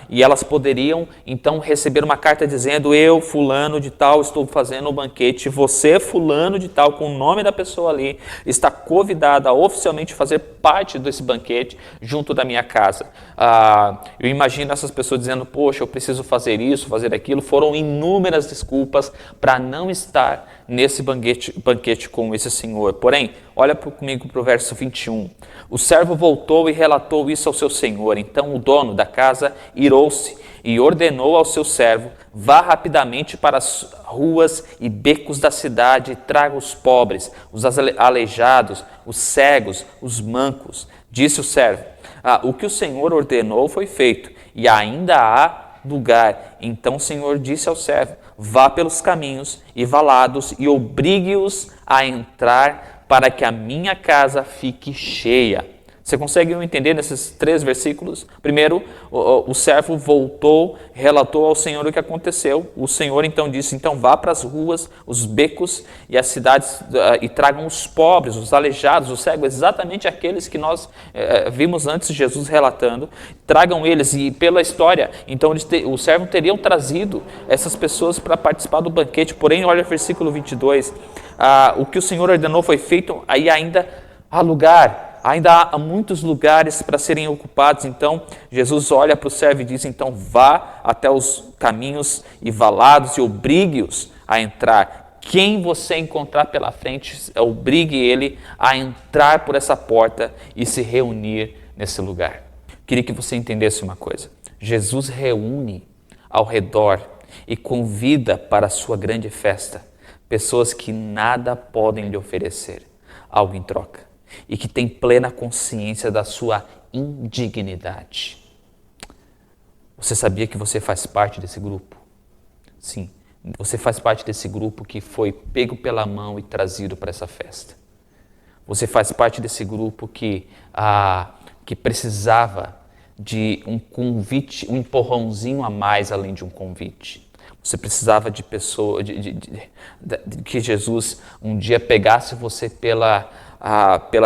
e elas poderiam então receber uma carta dizendo: eu, fulano de tal, estou fazendo um banquete, você, fulano de tal, com o nome da pessoa ali, está convidada a oficialmente fazer parte desse banquete junto da minha casa. Eu imagino essas pessoas dizendo: poxa, eu preciso fazer isso, fazer aquilo. Foram inúmeras desculpas para não estar nesse banquete com esse senhor. Porém, olha comigo para o verso 21. O servo voltou e relatou isso ao seu senhor. Então o dono da casa irou-se e ordenou ao seu servo: vá rapidamente para as ruas e becos da cidade e traga os pobres, os aleijados, os cegos, os mancos. Disse o servo: o que o Senhor ordenou foi feito, e ainda há lugar. Então o Senhor disse ao servo: vá pelos caminhos e valados e obrigue-os a entrar, para que a minha casa fique cheia. Você consegue entender nesses 3 versículos? Primeiro, o servo voltou, relatou ao Senhor o que aconteceu. O Senhor então disse: então vá para as ruas, os becos e as cidades e tragam os pobres, os aleijados, os cegos, exatamente aqueles que nós vimos antes Jesus relatando. Tragam eles, e pela história, então o servo teriam trazido essas pessoas para participar do banquete. Porém, olha o versículo 22, o que o Senhor ordenou foi feito, aí ainda há lugar. Ainda há muitos lugares para serem ocupados. Então Jesus olha para o servo e diz: então vá até os caminhos e valados e obrigue-os a entrar. Quem você encontrar pela frente, obrigue ele a entrar por essa porta e se reunir nesse lugar. Queria que você entendesse uma coisa: Jesus reúne ao redor e convida para a sua grande festa pessoas que nada podem lhe oferecer algo em troca, e que tem plena consciência da sua indignidade. Você sabia que você faz parte desse grupo? Sim, você faz parte desse grupo que foi pego pela mão e trazido para essa festa. Você faz parte desse grupo que precisava de um convite, um empurrãozinho a mais além de um convite. Você precisava de pessoa, que Jesus um dia pegasse você pela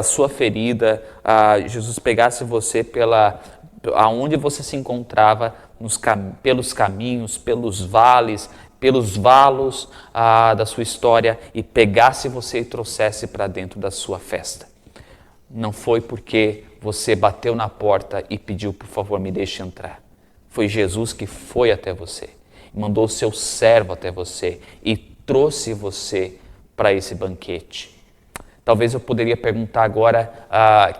sua ferida, Jesus pegasse você aonde você se encontrava, pelos caminhos, pelos vales, pelos valos da sua história, e pegasse você e trouxesse para dentro da sua festa. não foi porque você bateu na porta e pediu, por favor, me deixe entrar. Foi Jesus que foi até você, mandou o seu servo até você e trouxe você para esse banquete. Talvez eu poderia perguntar agora,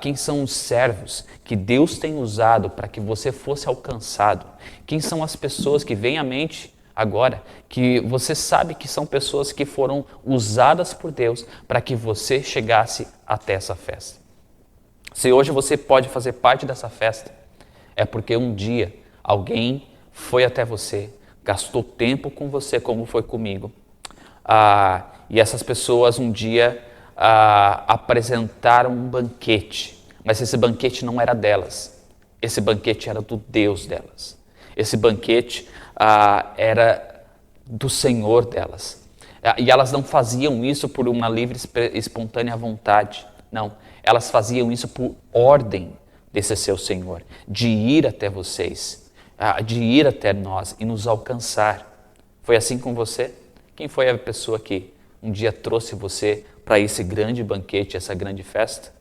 quem são os servos que Deus tem usado para que você fosse alcançado? Quem são as pessoas que vêm à mente agora, que você sabe que são pessoas que foram usadas por Deus para que você chegasse até essa festa? Se hoje você pode fazer parte dessa festa, é porque um dia alguém foi até você, gastou tempo com você, como foi comigo, e essas pessoas um dia apresentaram um banquete, mas esse banquete não era delas, esse banquete era do Deus delas, esse banquete era do Senhor delas, e elas não faziam isso por uma livre e espontânea vontade, não, elas faziam isso por ordem desse seu Senhor, de ir até vocês, de ir até nós e nos alcançar. Foi assim com você? Quem foi a pessoa que um dia trouxe você para esse grande banquete, essa grande festa?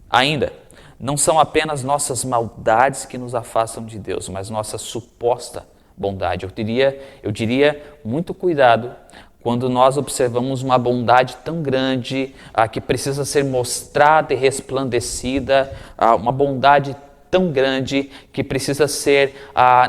Ainda, não são apenas nossas maldades que nos afastam de Deus, mas nossa suposta bondade. Eu diria muito cuidado quando nós observamos uma bondade tão grande que precisa ser mostrada e resplandecida, uma bondade tão grande que precisa ser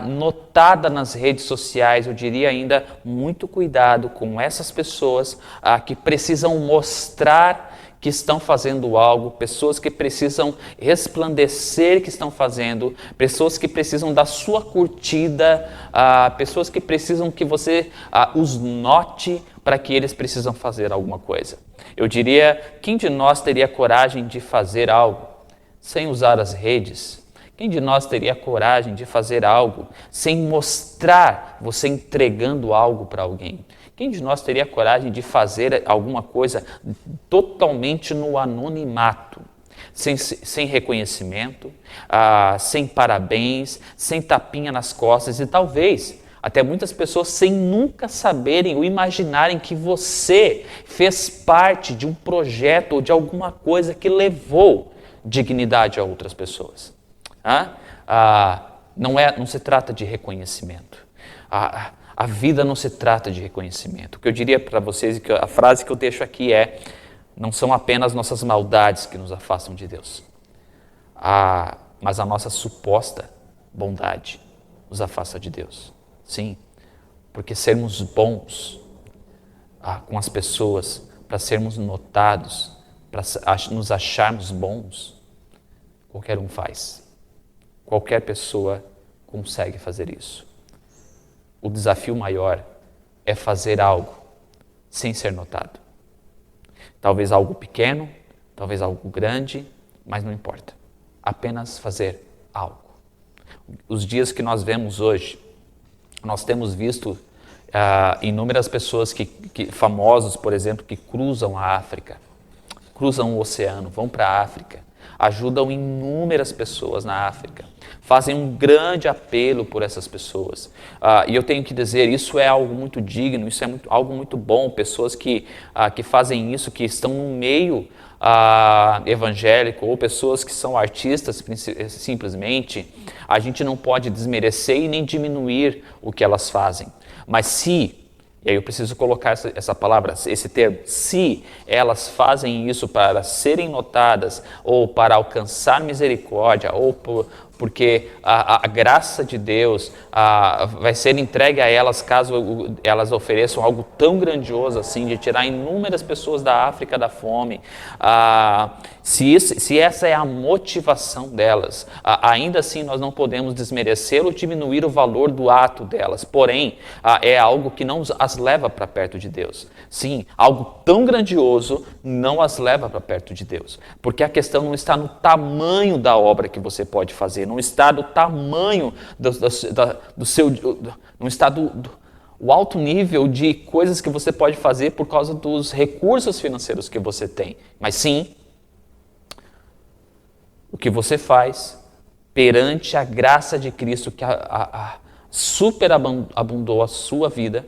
notada nas redes sociais. Eu diria ainda, muito cuidado com essas pessoas que precisam mostrar que estão fazendo algo, pessoas que precisam resplandecer que estão fazendo, pessoas que precisam da sua curtida, pessoas que precisam que você os note para que eles precisam fazer alguma coisa. Eu diria, quem de nós teria coragem de fazer algo sem usar as redes? Quem de nós teria coragem de fazer algo sem mostrar você entregando algo para alguém? Quem de nós teria coragem de fazer alguma coisa totalmente no anonimato, sem reconhecimento, sem parabéns, sem tapinha nas costas e talvez até muitas pessoas sem nunca saberem ou imaginarem que você fez parte de um projeto ou de alguma coisa que levou dignidade a outras pessoas? Não se trata de reconhecimento. A vida não se trata de reconhecimento. O que eu diria para vocês, a frase que eu deixo aqui é: não são apenas nossas maldades que nos afastam de Deus, mas a nossa suposta bondade nos afasta de Deus. Sim, porque sermos bons com as pessoas, para sermos notados, para nos acharmos bons, qualquer um faz. Qualquer pessoa consegue fazer isso. O desafio maior é fazer algo sem ser notado. Talvez algo pequeno, talvez algo grande, mas não importa. Apenas fazer algo. Os dias que nós vemos hoje, nós temos visto inúmeras pessoas famosos, por exemplo, que cruzam a África, cruzam o oceano, vão para a África, ajudam inúmeras pessoas na África, fazem um grande apelo por essas pessoas. E eu tenho que dizer, isso é algo muito digno, isso é algo muito bom. Pessoas que fazem isso, que estão no meio evangélico, ou pessoas que são artistas, simplesmente, a gente não pode desmerecer e nem diminuir o que elas fazem. Mas e aí eu preciso colocar essa palavra, esse termo, se elas fazem isso para serem notadas, ou para alcançar misericórdia, ou porque a graça de Deus vai ser entregue a elas caso elas ofereçam algo tão grandioso assim, de tirar inúmeras pessoas da África da fome, se essa é a motivação delas, ainda assim nós não podemos desmerecer ou diminuir o valor do ato delas, porém é algo que não as leva para perto de Deus. Sim, algo tão grandioso não as leva para perto de Deus, porque a questão não está no tamanho da obra que você pode fazer, não está do tamanho do seu, não está o alto nível de coisas que você pode fazer por causa dos recursos financeiros que você tem, mas sim o que você faz perante a graça de Cristo que superabundou a sua vida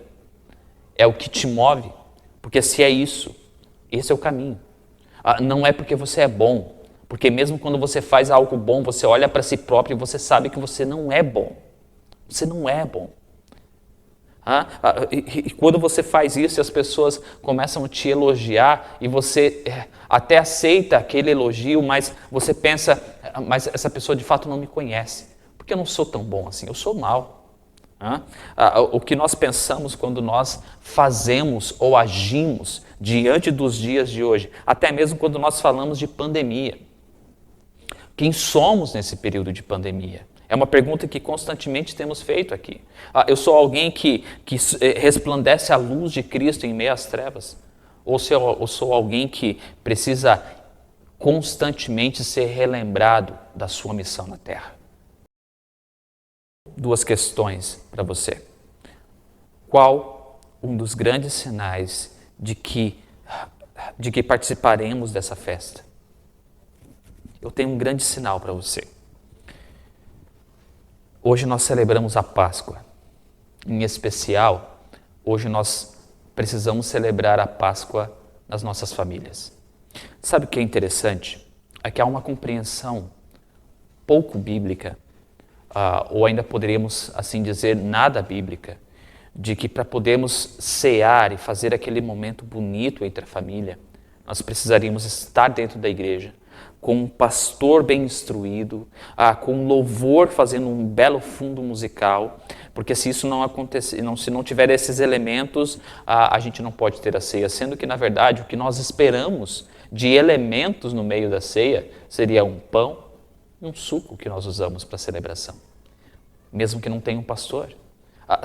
é o que te move, porque se é isso, esse é o caminho. Não é porque você é bom, Porque mesmo quando você faz algo bom, você olha para si próprio e você sabe que você não é bom. Você não é bom. E quando você faz isso e as pessoas começam a te elogiar e você até aceita aquele elogio, mas você pensa, mas essa pessoa de fato não me conhece, porque eu não sou tão bom assim, eu sou mau. O que nós pensamos quando nós fazemos ou agimos diante dos dias de hoje, até mesmo quando nós falamos de pandemia. Quem somos nesse período de pandemia? É uma pergunta que constantemente temos feito aqui. Eu sou alguém que resplandece a luz de Cristo em meio às trevas? Ou sou alguém que precisa constantemente ser relembrado da sua missão na Terra? Duas questões para você. Qual um dos grandes sinais de que participaremos dessa festa? Eu tenho um grande sinal para você. Hoje nós celebramos a Páscoa. Em especial, hoje nós precisamos celebrar a Páscoa nas nossas famílias. Sabe o que é interessante? É que há uma compreensão pouco bíblica, ou ainda poderíamos assim dizer nada bíblica, de que para podermos cear e fazer aquele momento bonito entre a família, nós precisaríamos estar dentro da igreja, com um pastor bem instruído, com um louvor fazendo um belo fundo musical, porque se isso não acontecer, se não tiver esses elementos, a gente não pode ter a ceia, sendo que na verdade o que nós esperamos de elementos no meio da ceia seria um pão e um suco que nós usamos para a celebração, mesmo que não tenha um pastor.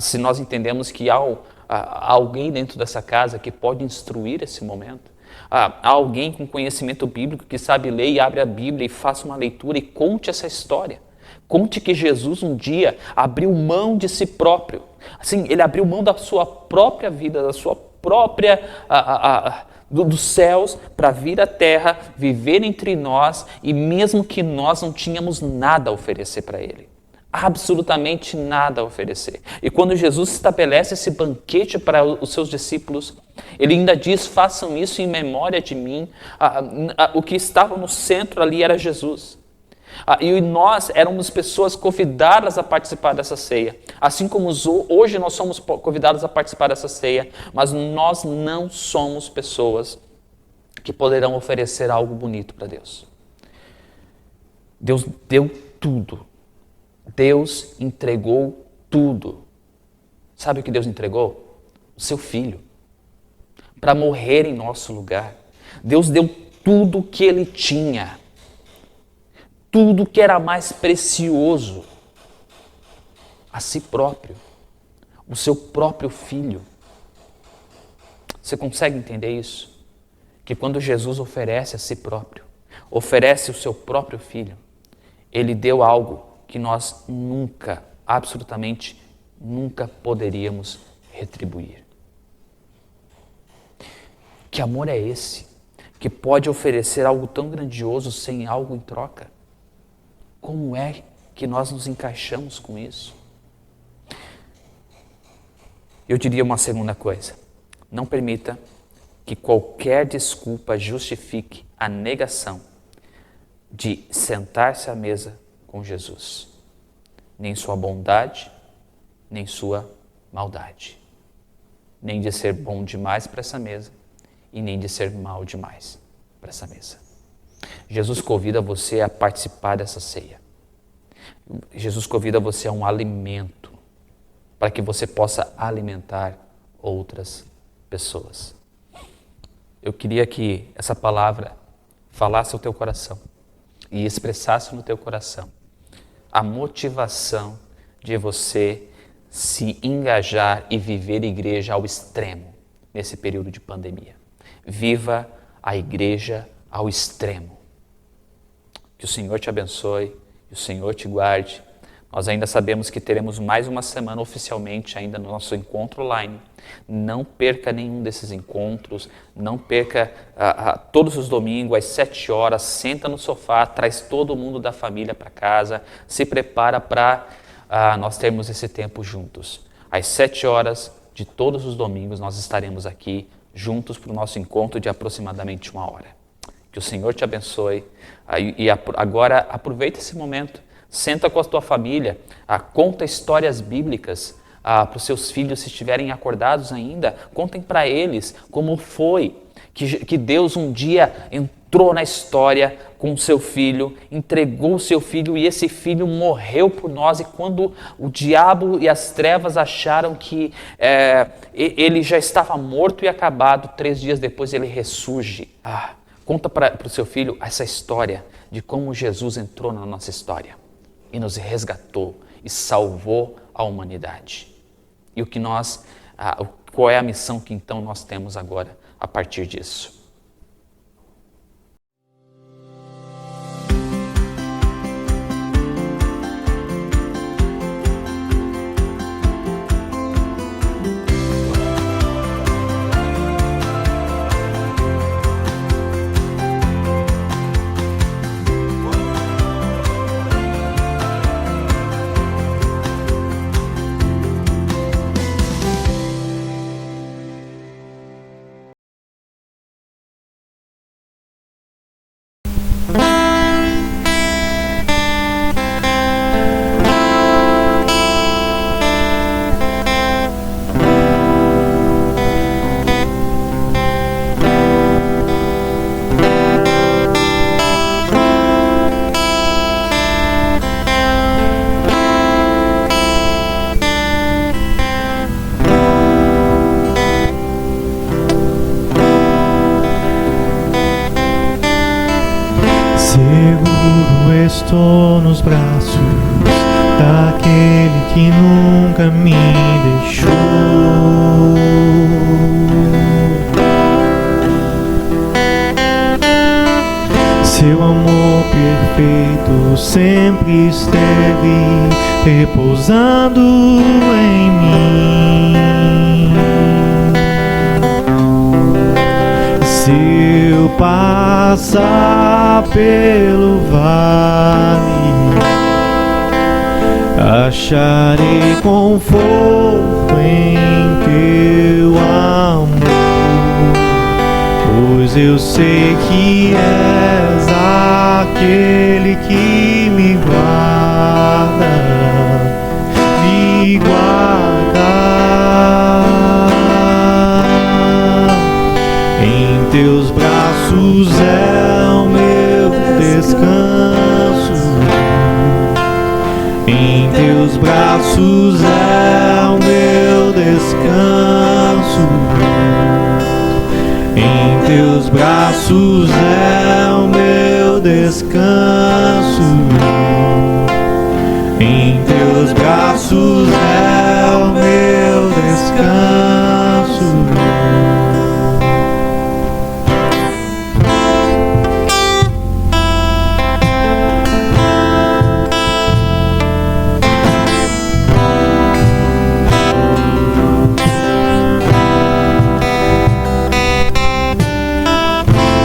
Se nós entendemos que há alguém dentro dessa casa que pode instruir esse momento, há alguém com conhecimento bíblico que sabe ler e abre a Bíblia e faça uma leitura e conte essa história. Conte que Jesus um dia abriu mão de si próprio. Assim, ele abriu mão da sua própria vida, da sua própria, dos céus, para vir à terra, viver entre nós, e mesmo que nós não tínhamos nada a oferecer para ele. Absolutamente nada a oferecer. E quando Jesus estabelece esse banquete para os seus discípulos, ele ainda diz, façam isso em memória de mim. O que estava no centro ali era Jesus. E nós éramos pessoas convidadas a participar dessa ceia. Assim como hoje nós somos convidados a participar dessa ceia, mas nós não somos pessoas que poderão oferecer algo bonito para Deus. Deus deu tudo. Deus entregou tudo. Sabe o que Deus entregou? O seu Filho, para morrer em nosso lugar. Deus deu tudo o que Ele tinha, tudo que era mais precioso, a si próprio, o seu próprio Filho. Você consegue entender isso? Que quando Jesus oferece a si próprio, oferece o seu próprio Filho, Ele deu algo que nós nunca, absolutamente nunca poderíamos retribuir. Que amor é esse que pode oferecer algo tão grandioso sem algo em troca? Como é que nós nos encaixamos com isso? Eu diria uma segunda coisa. Não permita que qualquer desculpa justifique a negação de sentar-se à mesa com Jesus. Nem sua bondade, nem sua maldade. Nem de ser bom demais para essa mesa e nem de ser mal demais para essa mesa. Jesus convida você a participar dessa ceia. Jesus convida você a um alimento para que você possa alimentar outras pessoas. Eu queria que essa palavra falasse ao teu coração e expressasse no teu coração a motivação de você se engajar e viver igreja ao extremo nesse período de pandemia. Viva a igreja ao extremo. Que o Senhor te abençoe, que o Senhor te guarde. Nós ainda sabemos que teremos mais uma semana oficialmente ainda no nosso encontro online. Não perca nenhum desses encontros, não perca todos os domingos às 7 horas, senta no sofá, traz todo mundo da família para casa, se prepara para nós termos esse tempo juntos. Às 7 horas de todos os domingos nós estaremos aqui juntos para o nosso encontro de aproximadamente 1 hora. Que o Senhor te abençoe. Agora aproveita esse momento, senta com a tua família, conta histórias bíblicas para os seus filhos, se estiverem acordados ainda, contem para eles como foi que Deus um dia entrou na história com o seu filho, entregou o seu filho e esse filho morreu por nós. E quando o diabo e as trevas acharam que ele já estava morto e acabado, 3 dias depois ele ressurge. Conta para o seu filho essa história de como Jesus entrou na nossa história e nos resgatou e salvou a humanidade. E qual é a missão que então nós temos agora a partir disso? Seguro estou nos braços daquele que nunca me deixou. Seu amor perfeito sempre esteve repousando em mim. Se eu passar pelo vale, acharei conforto em teu amor, pois eu sei que és aquele que me guarda, me guarda. Em teus braços é o meu descanso, em teus braços é o meu descanso, em teus braços é o meu descanso, em teus braços é o meu descanso.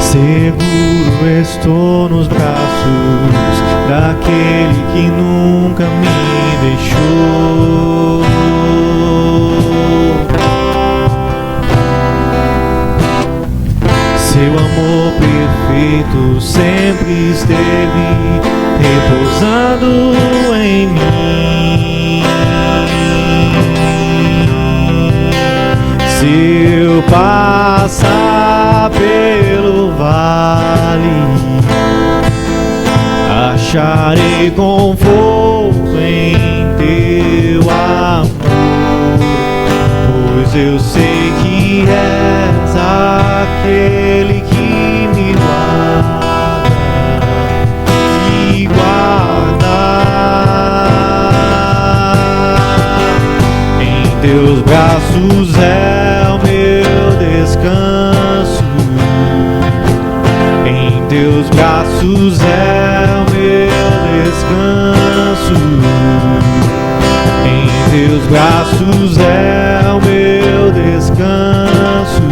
Seguro estou nos braços daquele que nunca me deixou. Seu amor perfeito sempre esteve repousando em mim. Se eu passar pelo vale, acharei conforto em teu amor, pois eu sei que és aquele que me guarda, me guarda. Em teus braços é o meu descanso, em teus braços é o meu descanso, em teus braços é o meu descanso,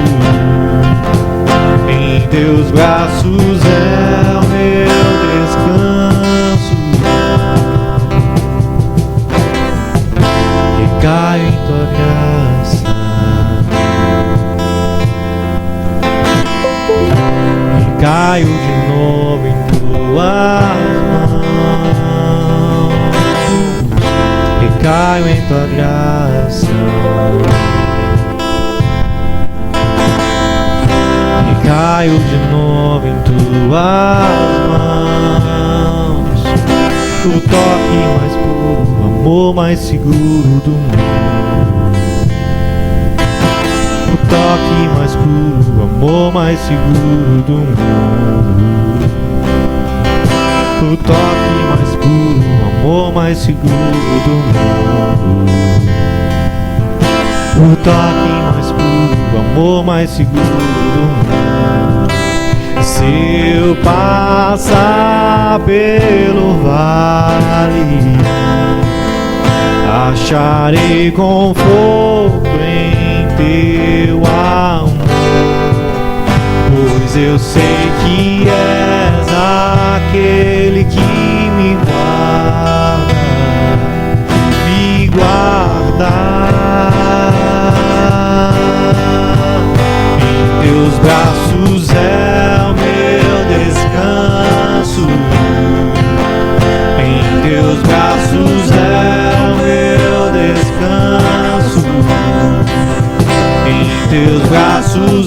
em teus braços é o meu descanso. Recaio em tua graça, recaio de caio em tua graça, e caio de novo em tuas mãos. O toque mais puro, o amor mais seguro do mundo. O toque mais puro, o amor mais seguro do mundo. O toque mais puro, o amor mais seguro do mundo. O toque mais puro, o amor mais seguro do mundo. Se eu passar pelo vale, acharei conforto em teu amor, pois eu sei que és aquele que me guarda. Em teus braços é o meu descanso, em teus braços é o meu descanso, em teus braços